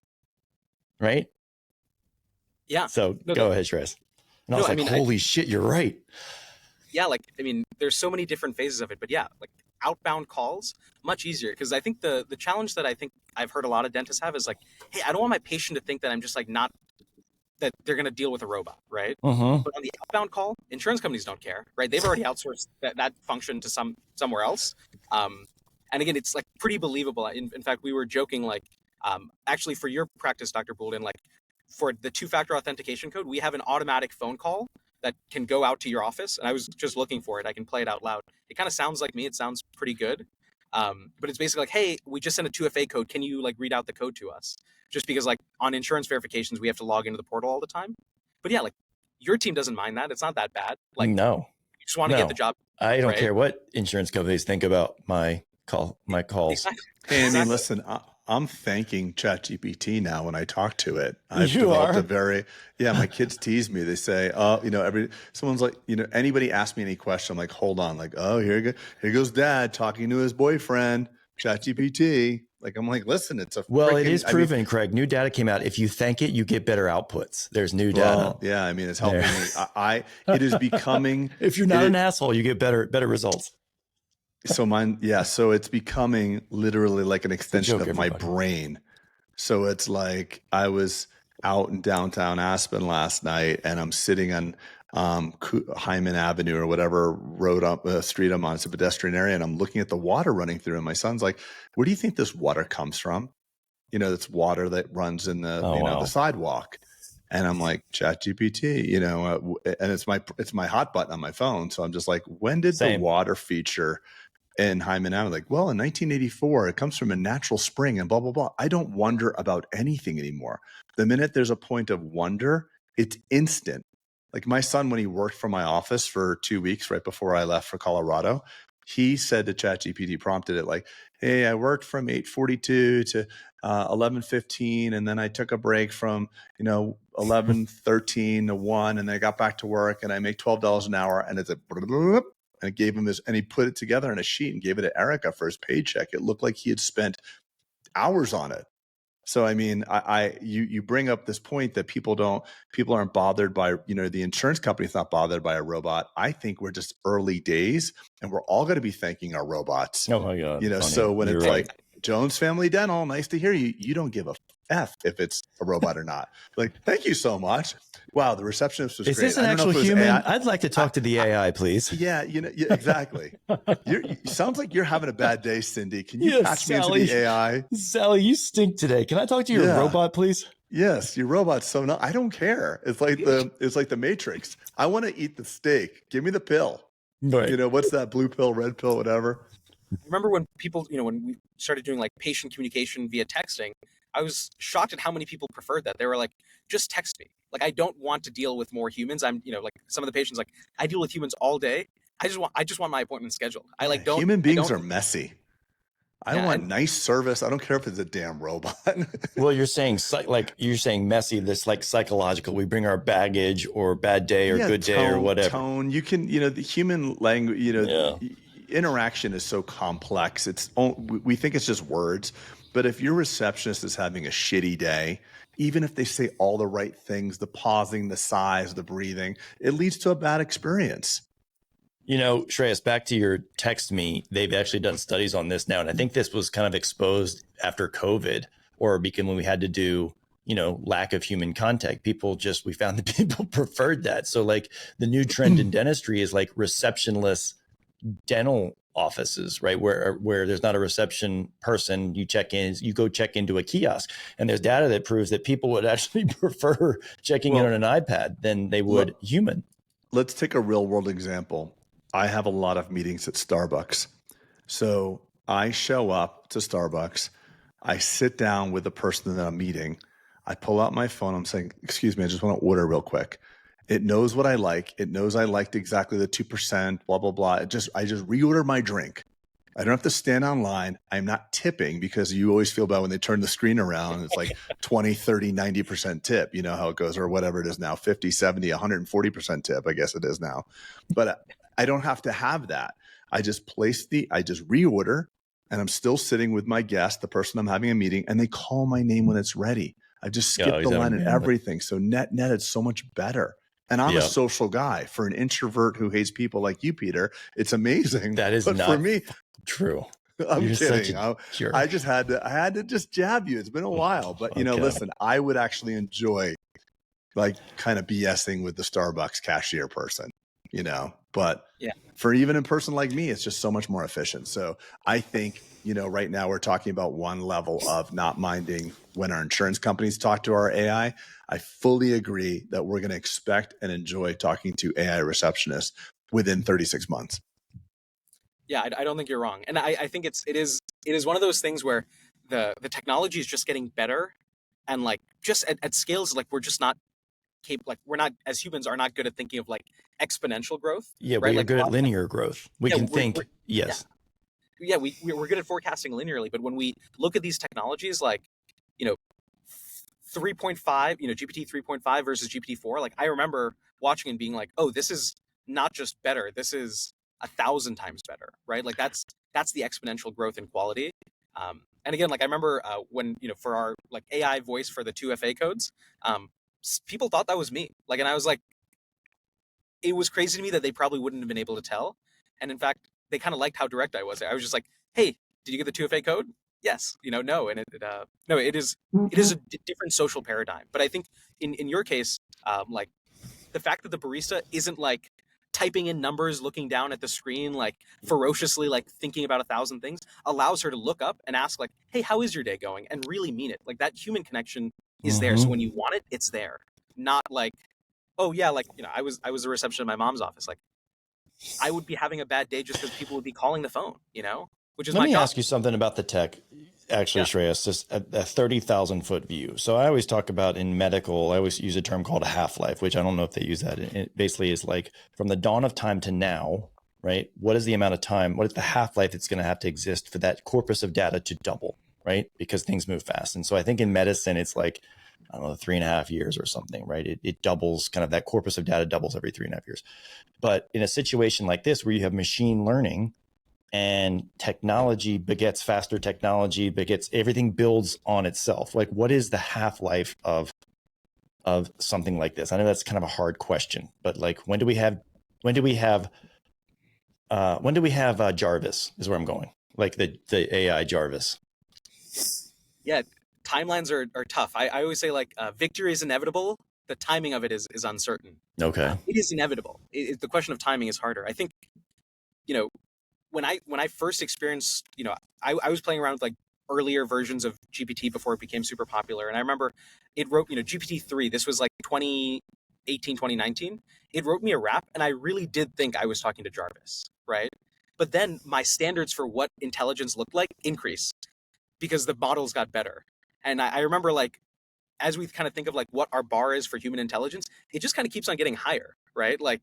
right? Yeah. So go ahead, Shreyas. And I was like, holy shit, you're right. Yeah, there's so many different phases of it, but yeah, like outbound calls, much easier. Because I think the challenge that I think I've heard a lot of dentists have is like, hey, I don't want my patient to think that I'm just like not, that they're going to deal with a robot, right? Uh-huh. But on the outbound call, insurance companies don't care, right? They've already outsourced that function to somewhere else. And again, it's like pretty believable. In fact, we were joking, like, actually for your practice, Dr. Boulden, like for the 2-factor authentication code, we have an automatic phone call that can go out to your office. And I was just looking for it. I can play it out loud. It kind of sounds like me. It sounds pretty good. But it's basically like, hey, we just sent a 2FA code. Can you like read out the code to us? Just because like on insurance verifications, we have to log into the portal all the time. But yeah, like your team doesn't mind that. It's not that bad. Like, no, you just want to get the job. I don't care what insurance companies think about my calls. Exactly. Hey, I mean, listen, I'm thanking ChatGPT now when I talk to it. I've You developed are? my kids tease me. They say, someone's like, anybody asks me any question, I'm like, hold on, like, oh, here goes dad talking to his boyfriend, ChatGPT. Like, I'm like, listen, it's it is proven, Craig. New data came out. If you thank it, you get better outputs. There's new data. Well, yeah, I mean, it's helping me. It is becoming. If you're not an asshole, you get better results. So so it's becoming literally like an extension of my brain. So it's like, I was out in downtown Aspen last night, and I'm sitting on Hyman Avenue or whatever road up street I'm on. It's a pedestrian area, and I'm looking at the water running through, and my son's like, where do you think this water comes from? It's water that runs in the the sidewalk. And I'm like, ChatGPT, and it's my hot button on my phone. So I'm just like, when did the water feature in Hyman Avenue? Like, well, in 1984, it comes from a natural spring and blah, blah, blah. I don't wonder about anything anymore. The minute there's a point of wonder, it's instant. Like my son, when he worked for my office for 2 weeks right before I left for Colorado, he said to ChatGPT, prompted it like, hey, I worked from 8:42 to 11:15, and then I took a break from 11:13 to 1, and then I got back to work, and I make $12 an hour, and it's a and it gave him and he put it together in a sheet and gave it to Erica for his paycheck. It looked like he had spent hours on it. So, I mean, you bring up this point that people aren't bothered by, the insurance company's not bothered by a robot. I think we're just early days, and we're all going to be thanking our robots. Oh my God. Funny. So when You're it's right. like Jones Family Dental, nice to hear you. You don't give a F if it's a robot or not. Like, thank you so much. Wow, the receptionist was Is great. this an actual human? AI. I'd like to talk to the AI, please. Yeah, exactly. Sounds like you're having a bad day, Cindy. Can you patch Sally, me into the AI? Sally, you stink today. Can I talk to your robot, please? Yes, your robot's so no. I don't care. It's like the Matrix. I want to eat the steak. Give me the pill. Right. What's that blue pill, red pill, whatever? Remember when people, when we started doing like patient communication via texting, I was shocked at how many people preferred that. They were like, just text me. Like, I don't want to deal with more humans. I'm, like some of the patients, like, I deal with humans all day. I just want my appointment scheduled. Human beings are messy. I want and nice service. I don't care if it's a damn robot. Well, you're saying messy, this like psychological. We bring our baggage or bad day or good day or whatever. Tone. You can, the human language, interaction is so complex. We think it's just words, but if your receptionist is having a shitty day, even if they say all the right things, the pausing, the sighs, the breathing, it leads to a bad experience. Shreyas, back to your text me, they've actually done studies on this now. And I think this was kind of exposed after COVID or because when we had to do, lack of human contact, we found that people preferred that. So like the new trend in dentistry is like receptionless dental offices, right? Where there's not a reception person, you go check into a kiosk, and there's data that proves that people would actually prefer checking in on an iPad than they would human. Let's take a real world example. I have a lot of meetings at Starbucks. So I show up to Starbucks. I sit down with the person that I'm meeting. I pull out my phone. I'm saying, excuse me, I just want to order real quick. It knows what I like. It knows I liked exactly the 2%, blah, blah, blah. I just reorder my drink. I don't have to stand online. I'm not tipping because you always feel bad when they turn the screen around and it's like 20, 30, 90% tip. You know how it goes, or whatever it is now, 50, 70, 140% tip, I guess it is now. But I don't have to have that. I just reorder, and I'm still sitting with my guest, the person I'm having a meeting, and they call my name when it's ready. I just skip the line and everything. So net, it's so much better. And I'm a social guy. For an introvert who hates people like you, Peter, it's amazing. That is not for me true. I'm kidding. I had to just jab you. It's been a while, but listen, I would actually enjoy like kind of BSing with the Starbucks cashier person, but for even a person like me, it's just so much more efficient. So I think, right now we're talking about one level of not minding when our insurance companies talk to our AI. I fully agree that we're going to expect and enjoy talking to AI receptionists within 36 months. Yeah, I don't think you're wrong. And I think it is one of those things where the technology is just getting better, and like just at scales, like we're just not capable, like we're not, as humans, are not good at thinking of like exponential growth. Yeah, right? We're good at linear growth. We can think, yes. Yeah, we're good at forecasting linearly, but when we look at these technologies like, 3.5, GPT 3.5 versus GPT 4, like I remember watching and being like, oh, this is not just better, this is 1,000 times better, right? Like that's the exponential growth in quality. And again, like I remember when, for our like AI voice for the 2FA codes, people thought that was me. Like, and I was like, it was crazy to me that they probably wouldn't have been able to tell. And in fact, they kind of liked how direct I was. I was just like, hey, did you get the 2FA code? Yes, no. And it is a different social paradigm. But I think in your case, like the fact that the barista isn't like typing in numbers, looking down at the screen, like ferociously, like thinking about 1,000 things, allows her to look up and ask like, hey, how is your day going? And really mean it. Like that human connection is there. So when you want it, it's there. Not like, oh yeah, like, I was a receptionist in my mom's office. Like I would be having a bad day just because people would be calling the phone, which is my job. Let me ask you something about the tech. Actually, Shreyas, just a 30,000 foot view. So I always talk about in medical, I always use a term called a half-life, which I don't know if they use that. It basically is like from the dawn of time to now, right? What is the amount of time? What is the half-life that's going to have to exist for that corpus of data to double, right? Because things move fast. And so I think in medicine, it's like, I don't know, 3.5 years or something, right? It doubles, kind of that corpus of data doubles every 3.5 years. But in a situation like this, where you have machine learning, and technology begets faster technology, begets everything builds on itself. Like, what is the half-life of something like this? I know that's kind of a hard question, but like, when do we have Jarvis is where I'm going. Like the AI Jarvis. Yeah, timelines are tough. I always say like victory is inevitable. The timing of it is uncertain. Okay. It is inevitable. The question of timing is harder. I think, you know, when I first experienced, I was playing around with like earlier versions of GPT before it became super popular. And I remember it wrote, GPT-3, this was like 2018, 2019. It wrote me a rap, and I really did think I was talking to Jarvis, right? But then my standards for what intelligence looked like increased because the models got better. And I remember like, as we kind of think of like what our bar is for human intelligence, it just kind of keeps on getting higher, right? Like,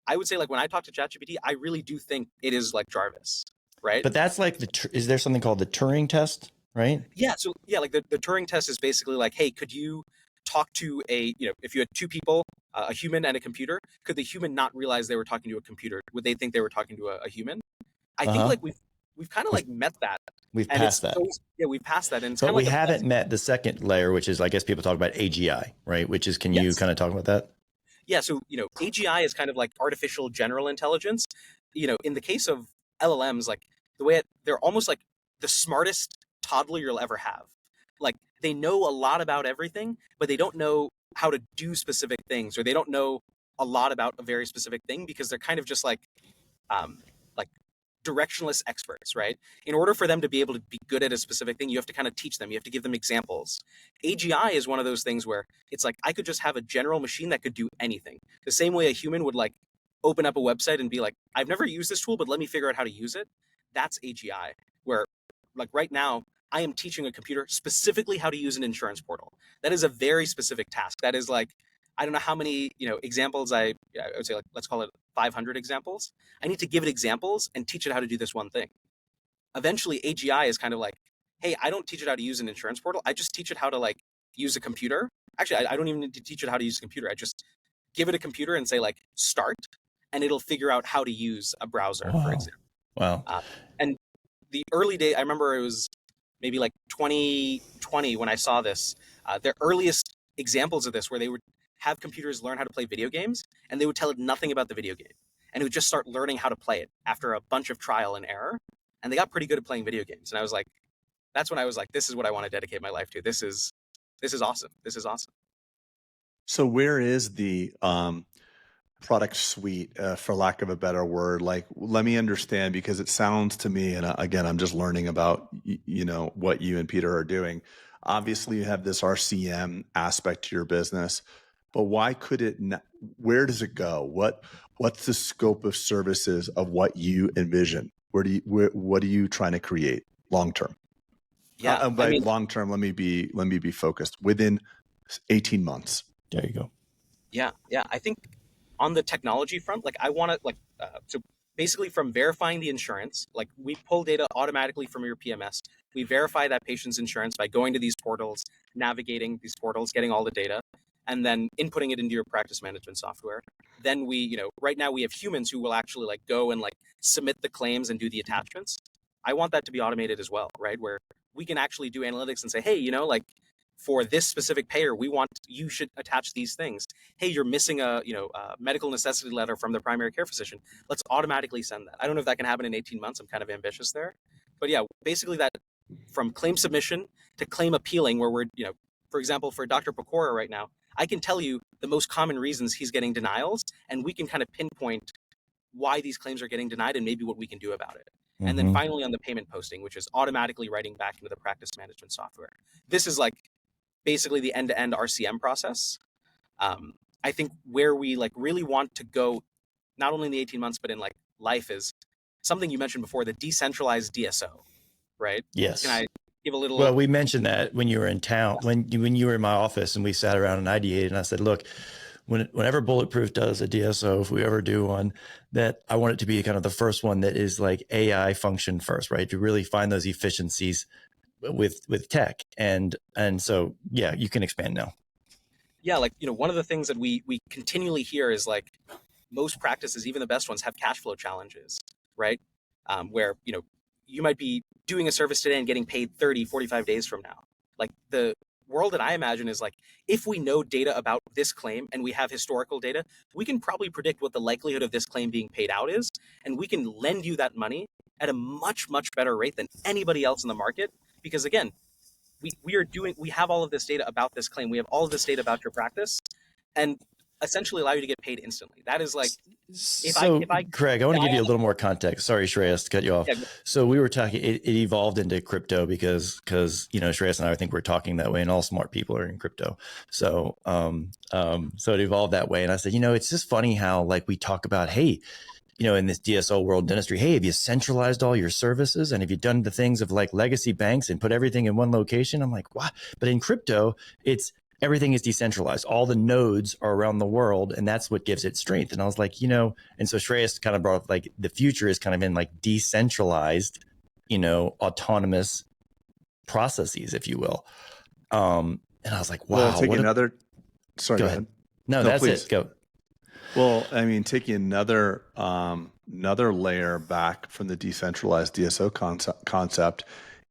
I would say like when I talk to ChatGPT, I really do think it is like Jarvis, right? But that's like is there something called the Turing test, right? Yeah. So yeah, like the Turing test is basically like, hey, could you talk to if you had two people, a human and a computer, could the human not realize they were talking to a computer? Would they think they were talking to a human? I think like we've kind of like met that. We've And passed that. Yeah, we've passed that. And it's but kind of we like haven't met the second layer, which is, I guess people talk about AGI, right? Which is, can you kind of talk about that? Yeah, so AGI is kind of like artificial general intelligence. In the case of LLMs, like they're almost like the smartest toddler you'll ever have. Like they know a lot about everything, but they don't know how to do specific things, or they don't know a lot about a very specific thing because they're kind of just like directionless experts, right? In order for them to be able to be good at a specific thing, you have to kind of teach them. You have to give them examples. AGI is one of those things where it's like, I could just have a general machine that could do anything. The same way a human would like open up a website and be like, I've never used this tool, but let me figure out how to use it. That's AGI, where like right now, I am teaching a computer specifically how to use an insurance portal. That is a very specific task. That is like, I don't know how many examples I would say, like, let's call it 500 examples. I need to give it examples and teach it how to do this one thing. Eventually, AGI is kind of like, hey, I don't teach it how to use an insurance portal. I just teach it how to like use a computer. Actually, I don't even need to teach it how to use a computer. I just give it a computer and say like start, and it'll figure out how to use a browser, for example. Wow. And the early day, I remember it was maybe like 2020 when I saw this. The earliest examples of this where they would have computers learn how to play video games, and they would tell it nothing about the video game, and it would just start learning how to play it after a bunch of trial and error. And they got pretty good at playing video games. And I was like, that's when I was like, this is what I want to dedicate my life to. This is awesome. This is awesome. So where is the product suite, for lack of a better word? Like, let me understand, because it sounds to me, and again, I'm just learning about, what you and Peter are doing. Obviously, you have this RCM aspect to your business, but why could it not, where does it go? What's the scope of services of what you envision? What are you trying to create long term? Yeah, by long term, let me be focused within 18 months. There you go. Yeah. I think on the technology front, like I want to so basically from verifying the insurance, like we pull data automatically from your PMS. We verify that patient's insurance by going to these portals, navigating these portals, getting all the data, and then inputting it into your practice management software. Then we, right now we have humans who will actually like go and like submit the claims and do the attachments. I want that to be automated as well, right? Where we can actually do analytics and say, hey, like for this specific payer, you should attach these things. Hey, you're missing a medical necessity letter from the primary care physician. Let's automatically send that. I don't know if that can happen in 18 months. I'm kind of ambitious there. But yeah, basically that from claim submission to claim appealing, where we're, for example, for Dr. Pecora right now, I can tell you the most common reasons he's getting denials, and we can kind of pinpoint why these claims are getting denied and maybe what we can do about it. And then finally on the payment posting, which is automatically writing back into the practice management software. This is like basically the end-to-end RCM process. I think where we like really want to go, not only in the 18 months, but in like life, is something you mentioned before, the decentralized DSO, right? Yes. Can I give a little? Well, we mentioned that when you were in town, when you were in my office and we sat around and ideated, and I said, look, whenever Bulletproof does a DSO, if we ever do one, that I want it to be kind of the first one that is like AI function first, right? To really find those efficiencies with tech. And so, yeah, you can expand now. Yeah. Like, one of the things that we continually hear is like most practices, even the best ones, have cash flow challenges, right? where, you might be doing a service today and getting paid 30, 45 days from now. Like the world that I imagine is like, if we know data about this claim and we have historical data, we can probably predict what the likelihood of this claim being paid out is. And we can lend you that money at a much, much better rate than anybody else in the market. Because again, we have all of this data about this claim. We have all of this data about your practice, and essentially allow you to get paid instantly. That is like, Craig, I want to give you a little more context. Sorry, Shreyas, to cut you off. Yeah. So we were talking, it evolved into crypto because Shreyas and I think we're talking that way, and all smart people are in crypto. So, so it evolved that way. And I said, it's just funny how like we talk about, hey, in this DSO world dentistry, hey, have you centralized all your services? And have you done the things of like legacy banks and put everything in one location? I'm like, what? But in crypto, everything is decentralized. All the nodes are around the world, and that's what gives it strength. And I was like, and so Shreyas kind of brought up like the future is kind of in like decentralized, autonomous processes, if you will. And I was like, wow. Well, sorry, go ahead. No, that's please. It. Go. Well, I mean, taking another layer back from the decentralized DSO concept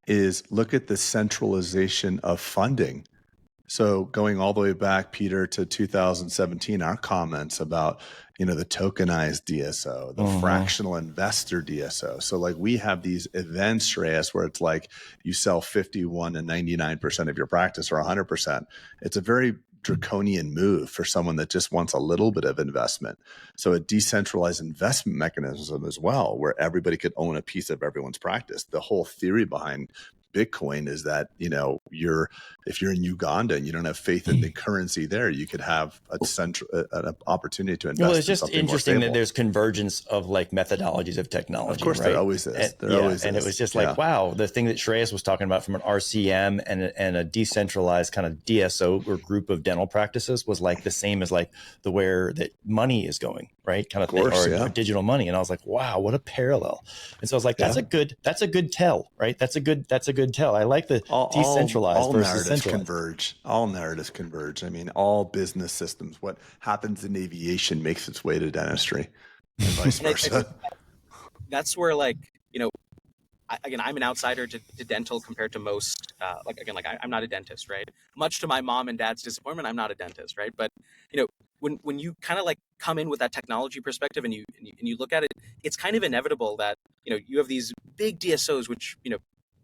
is look at the centralization of funding. So going all the way back, Peter, to 2017, our comments about, the tokenized DSO, the fractional investor DSO. So like we have these events, Shreyas, where it's like you sell 51 and 99% of your practice or 100%. It's a very draconian move for someone that just wants a little bit of investment. So a decentralized investment mechanism as well, where everybody could own a piece of everyone's practice. The whole theory behind Bitcoin is that, if you're in Uganda and you don't have faith in the currency there, you could have an opportunity to invest. Well, it's just interesting that there's convergence of like methodologies of technology. Of course, right? There always is. And it was just like, wow, the thing that Shreyas was talking about from an RCM and a decentralized kind of DSO or group of dental practices was like the same as like the where that money is going, right? Kind of or digital money. And I was like, wow, what a parallel. And so I was like, that's a good tell, right? That's a good tell. I like the decentralized all versus narratives centralized. converge. All narratives converge. I mean, all business systems. What happens in aviation makes its way to dentistry, and vice versa. That's where, like, I'm an outsider to dental compared to most. I'm not a dentist, right? Much to my mom and dad's disappointment, I'm not a dentist, right? But when you kind of like come in with that technology perspective and you look at it, it's kind of inevitable that you have these big DSOs, which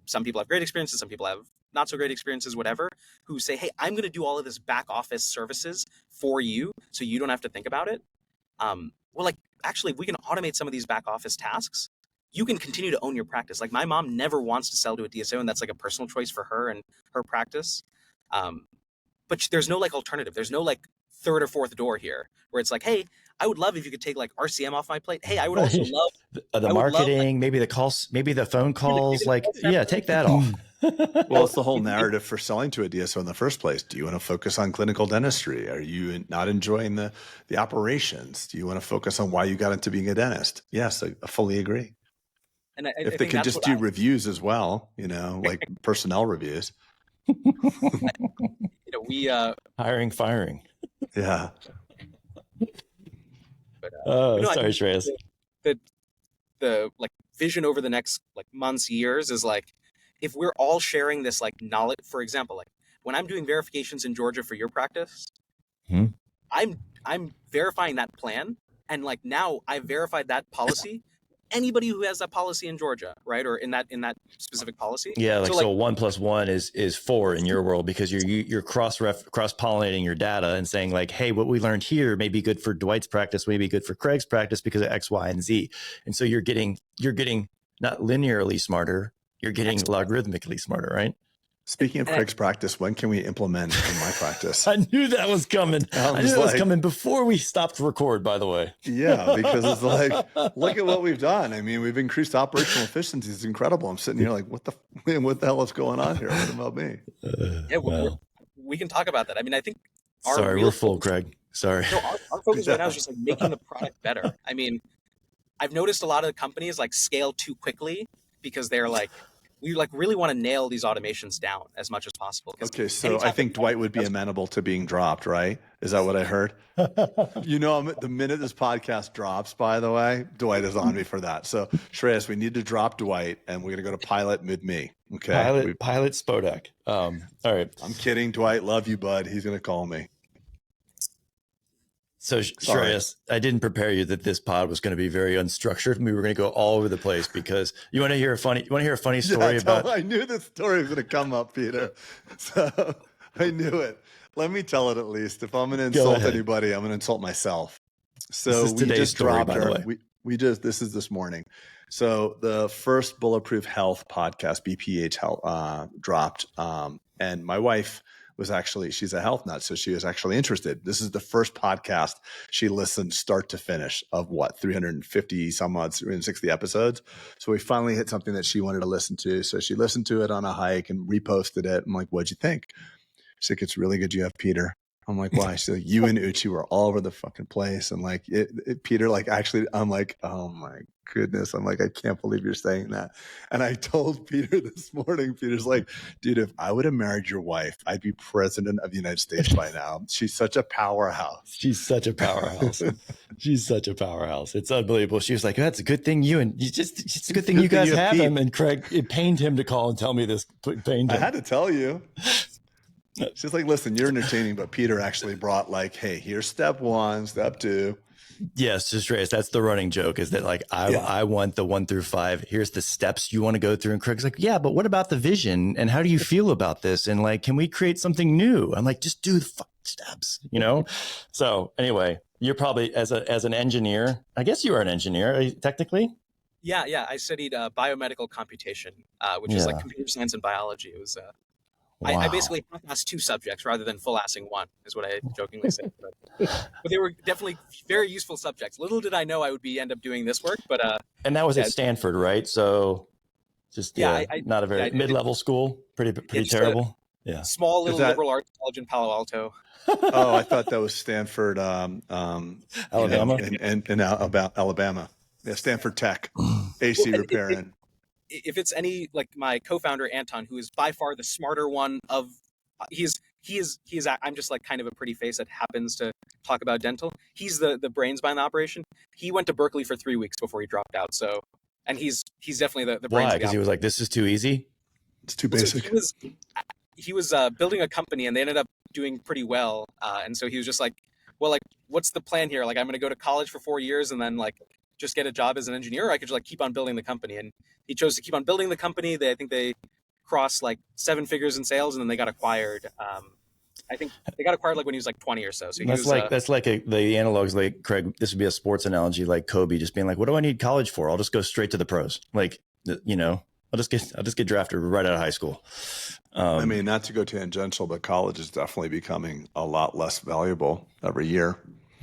some people have great experiences, some people have not so great experiences, whatever, who say, hey, I'm going to do all of this back office services for you so you don't have to think about it. Actually, if we can automate some of these back office tasks, you can continue to own your practice. Like my mom never wants to sell to a DSO, and that's like a personal choice for her and her practice. But there's no like alternative. There's no like third or fourth door here where it's like, hey, I would love if you could take like RCM off my plate. Hey, I would also love the marketing, maybe the calls, maybe the phone calls, take that off. Well, it's the whole narrative for selling to a DSO in the first place. Do you want to focus on clinical dentistry? Are you not enjoying the operations? Do you want to focus on why you got into being a dentist? Yes, I fully agree. And if they could just do reviews as well, like personnel reviews. We hiring, firing. Yeah. But, sorry, Shreyas. The like vision over the next like months, years is like, if we're all sharing this like knowledge, for example, like when I'm doing verifications in Georgia for your practice, I'm verifying that plan, and like now I've verified that policy. Anybody who has that policy in Georgia, right, or in that specific policy. Yeah, so 1 + 1 is 4 in your world, because you're cross pollinating your data and saying like, hey, what we learned here may be good for Dwight's practice, may be good for Craig's practice because of X, Y, and Z. And so you're getting not linearly smarter, you're getting logarithmically smarter, right? Speaking of Craig's practice, when can we implement in my practice? I knew that was coming. I knew that was coming before we stopped record, by the way. Yeah, because it's like, look at what we've done. I mean, we've increased operational efficiency. It's incredible. I'm sitting here like, what the hell is going on here? What about me? We can talk about that. I mean, I think we're full, Craig. Sorry. No, our focus right now is just like making the product better. I mean, I've noticed a lot of the companies like scale too quickly because they're like, we like really want to nail these automations down as much as possible. Okay, so I think Dwight would be amenable to being dropped, right? Is that what I heard? The minute this podcast drops, by the way, Dwight is on me for that. So Shreyas, we need to drop Dwight, and we're going to go to pilot mid-me. Okay, pilot Spodak. All right. I'm kidding, Dwight. Love you, bud. He's going to call me. So Shreyas, I didn't prepare you that this pod was going to be very unstructured. We were going to go all over the place because you want to hear a funny story about. I knew the story was going to come up, Peter. So I knew it. Let me tell it at least. If I'm going to insult anybody, I'm going to insult myself. So we just dropped her. This is this morning. So the first Bulletproof Health podcast, BPH Health, dropped. And my wife she's a health nut. So she was actually interested. This is the first podcast she listened start to finish of 350 some odd, 360 episodes. So we finally hit something that she wanted to listen to. So she listened to it on a hike and reposted it. I'm like, what'd you think? She's like, it's really good you have Peter. I'm like, why? She's like, you and Uchi were all over the fucking place. And like, Peter, like, actually, I'm like, oh my goodness. I'm like, I can't believe you're saying that. And I told Peter this morning, Peter's like, dude, if I would have married your wife, I'd be president of the United States by now. She's such a powerhouse. She's such a powerhouse. It's unbelievable. She was like, that's a good thing it's a good thing you guys have him. And Craig, it pained him to call and tell me this. I had to tell you. She's like, listen, you're entertaining, but Peter actually brought like, hey, here's step 1, step 2. Yes, just Shreyas, that's the running joke is that like, I want the 1 through 5. Here's the steps you want to go through. And Craig's like, yeah, but what about the vision? And how do you feel about this? And like, can we create something new? I'm like, just do the steps, So anyway, you're probably as an engineer, I guess you are an engineer technically. Yeah. I studied biomedical computation, which is like computer science and biology. It was, wow. I basically half-assed 2 subjects rather than full-assing 1, is what I jokingly say. But they were definitely very useful subjects. Little did I know I would end up doing this work, but and that was at Stanford, right? So just not a very mid-level school, pretty terrible. Yeah, small little liberal arts college in Palo Alto. Oh, I thought that was Stanford, Alabama, and about Alabama. Yeah, Stanford Tech, AC repair. If it's any like my co-founder Anton, who is by far the smarter one of, he is. I'm just like kind of a pretty face that happens to talk about dental. He's the brains behind the operation. He went to Berkeley for 3 weeks before he dropped out. So, and he's definitely the brains. Why? Because he was like, this is too easy. It's too basic. So he was building a company, and they ended up doing pretty well. And so he was just like, well, like, what's the plan here? Like, I'm going to go to college for 4 years and then like just get a job as an engineer, or I could just like keep on building the company. And he chose to keep on building the company. I think they crossed like 7 figures in sales, and then they got acquired. I think they got acquired like when he was like 20 or so. So that's the analogs, like Craig, this would be a sports analogy, like Kobe just being like, what do I need college for? I'll just go straight to the pros. Like, I'll just get drafted right out of high school. I mean, not to go tangential, but college is definitely becoming a lot less valuable every year.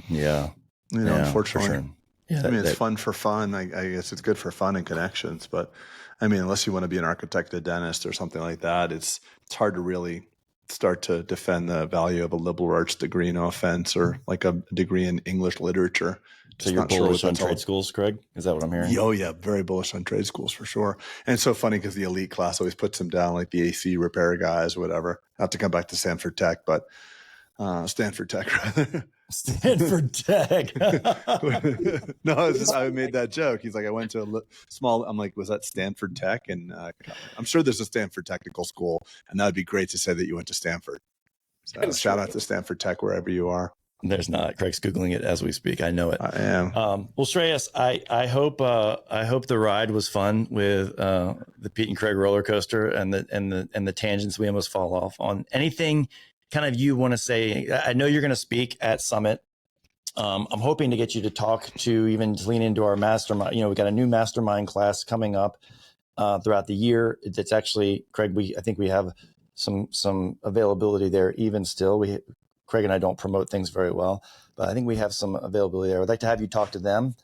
Yeah. Unfortunately. For sure. Yeah, I mean, it's fun for fun. I guess it's good for fun and connections. But I mean, unless you want to be an architect, a dentist, or something like that, it's hard to really start to defend the value of a liberal arts degree, no offense, or like a degree in English literature. So you're bullish on trade schools, Craig? Is that what I'm hearing? Oh, yeah. Very bullish on trade schools for sure. And it's so funny because the elite class always puts them down, like the AC repair guys or whatever. I have to come back to Stanford Tech, but Stanford Tech, rather. Stanford Tech. No, I made that joke. He's like, I went to a small, I'm like, was that Stanford Tech? And I'm sure there's a Stanford Technical School, and that would be great to say that you went to Stanford. So shout out to Stanford Tech, wherever you are. There's not. Craig's Googling it as we speak. I know it. I am. Well, Shreyas, I hope the ride was fun with the Pete and Craig roller coaster and the tangents we almost fall off on. Anything kind of you want to say? I know you're going to speak at Summit. I'm hoping to get you to talk to even lean into our mastermind. We got a new mastermind class coming up throughout the year. It's actually, Craig, I think we have some availability there even still. Craig and I don't promote things very well, but I think we have some availability there. I'd like to have you talk to them.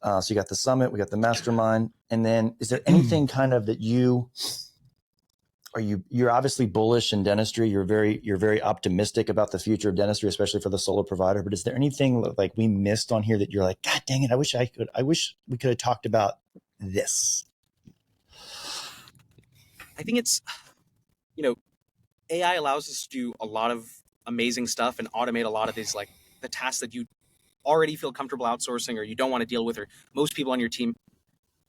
So you got the Summit, we got the mastermind. And then is there anything kind of that you're obviously bullish in dentistry. You're very optimistic about the future of dentistry, especially for the solo provider. But is there anything like we missed on here that you're like, God dang it, I wish we could have talked about this? I think it's, you know, AI allows us to do a lot of amazing stuff and automate a lot of these, like the tasks that you already feel comfortable outsourcing or you don't want to deal with, or most people on your team.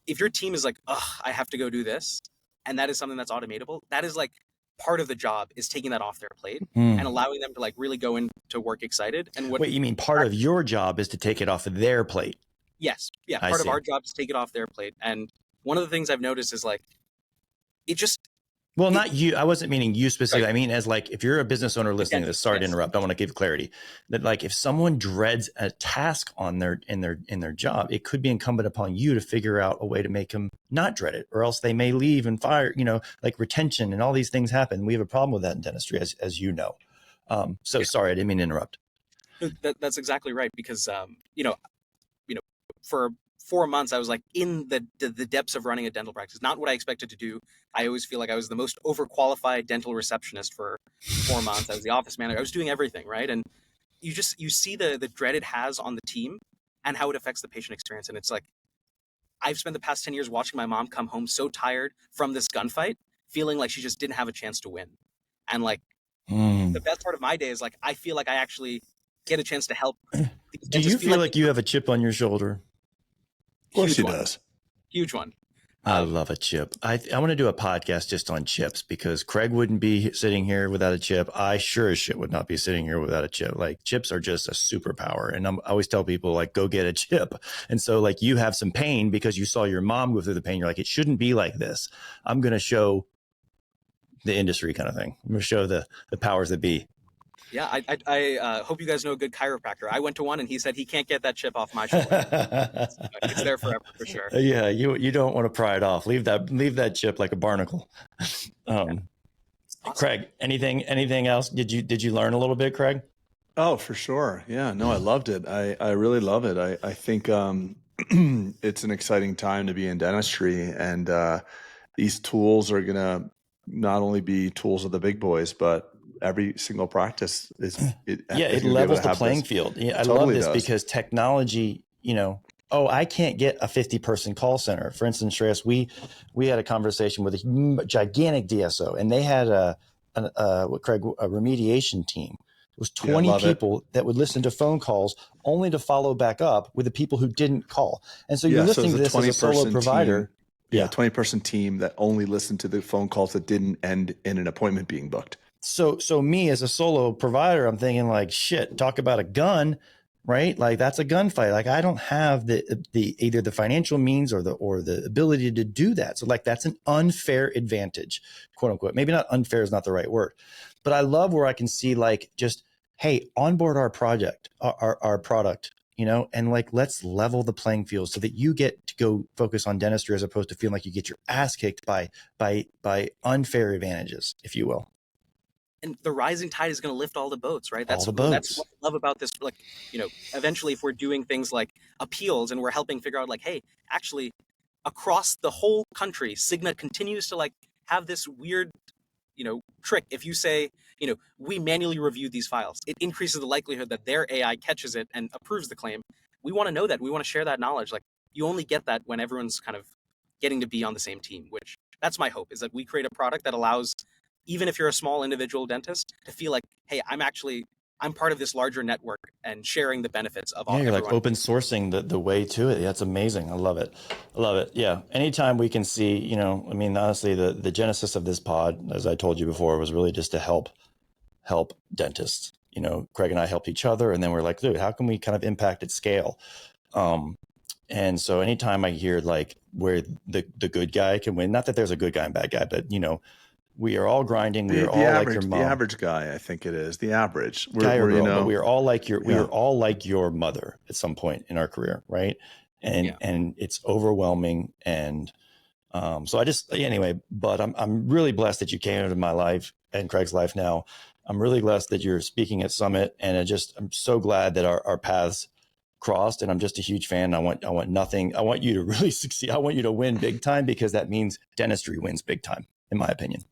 If your team is like, ugh, I have to go do this, and that is something that's automatable, that is like part of the job is taking that off their plate and allowing them to like really go into work excited. And what Wait, you mean part of your job is to take it off of their plate? Yes. Yeah. I Part of see. our job is to take it off their plate. And one of the things I've noticed is like, it just, Well, it, not you. I wasn't meaning you specifically. right, I mean, as like, if you're a business owner listening to this, sorry to yes. interrupt. I want to give clarity that like, if someone dreads a task on in their job, it could be incumbent upon you to figure out a way to make them not dread it, or else they may leave and fire, like retention and all these things happen. We have a problem with that in dentistry, as you know. So sorry, I didn't mean to interrupt. That's exactly right. Because, for 4 months, I was like in the depths of running a dental practice, not what I expected to do. I always feel like I was the most overqualified dental receptionist for 4 months. I was the office manager. I was doing everything, right? And you see the dread it has on the team and how it affects the patient experience. And it's like, I've spent the past 10 years watching my mom come home so tired from this gunfight, feeling like she just didn't have a chance to win. And like, the best part of my day is like, I feel like I actually get a chance to help. Do you feel like you have a chip on your shoulder? Of course he does. Huge one. I love a chip. I want to do a podcast just on chips because Craig wouldn't be sitting here without a chip. I sure as shit would not be sitting here without a chip. Like chips are just a superpower. And I always tell people like, go get a chip. And so like you have some pain because you saw your mom go through the pain. You're like, it shouldn't be like this. I'm going to show the industry kind of thing. I'm going to show the powers that be. Yeah, I hope you guys know a good chiropractor. I went to one and he said he can't get that chip off my shoulder. It's there forever for sure. Yeah, you don't want to pry it off. Leave that chip like a barnacle. Awesome. Craig, anything else? Did you learn a little bit, Craig? Oh, for sure. Yeah, no, I loved it. I really love it. I think it's an exciting time to be in dentistry, and these tools are going to not only be tools of the big boys, but every single practice it levels the playing field. Yeah, I love this because technology, I can't get a 50-person call center. For instance, Shreyas, we had a conversation with a gigantic DSO, and they had a remediation team. It was 20 people that would listen to phone calls only to follow back up with the people who didn't call. And so you're listening to this as a solo provider. Yeah, 20-person team that only listened to the phone calls that didn't end in an appointment being booked. So me as a solo provider, I'm thinking like, shit, talk about a gun, right? Like that's a gunfight. Like I don't have the either the financial means or the ability to do that. So like that's an unfair advantage, quote unquote. Maybe not unfair is not the right word, but I love where I can see like just, hey, onboard our project, our product, and like let's level the playing field so that you get to go focus on dentistry as opposed to feeling like you get your ass kicked by unfair advantages, if you will. And the rising tide is going to lift all the boats, right? That's what I love about this. Like, eventually if we're doing things like appeals and we're helping figure out like, hey, actually across the whole country, Cigna continues to like have this weird, trick. If you say, we manually reviewed these files, it increases the likelihood that their AI catches it and approves the claim. We want to know that. We want to share that knowledge. Like you only get that when everyone's kind of getting to be on the same team, which that's my hope, is that we create a product that allows, even if you're a small individual dentist, to feel like, hey, I'm part of this larger network and sharing the benefits of all. Yeah, you're like open sourcing the way to it. That's amazing. I love it. Yeah. Anytime we can see, honestly, the genesis of this pod, as I told you before, was really just to help dentists. Craig and I helped each other, and then we're like, dude, how can we kind of impact at scale? And so anytime I hear like where the good guy can win, not that there's a good guy and bad guy, but we are all grinding. We're all like your mom. The average guy, I think it is the average guy or girl. But we are all like we are all like your mother at some point in our career, right? And it's overwhelming. And so but I'm really blessed that you came into my life and Craig's life now. I'm really blessed that you're speaking at Summit, and I'm so glad that our paths crossed. And I'm just a huge fan. I want you to really succeed. I want you to win big time, because that means dentistry wins big time, in my opinion.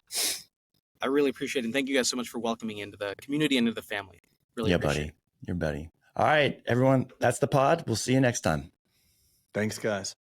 I really appreciate it. And thank you guys so much for welcoming into the community and into the family. Really appreciate it. You're buddy. All right, everyone. That's the pod. We'll see you next time. Thanks, guys.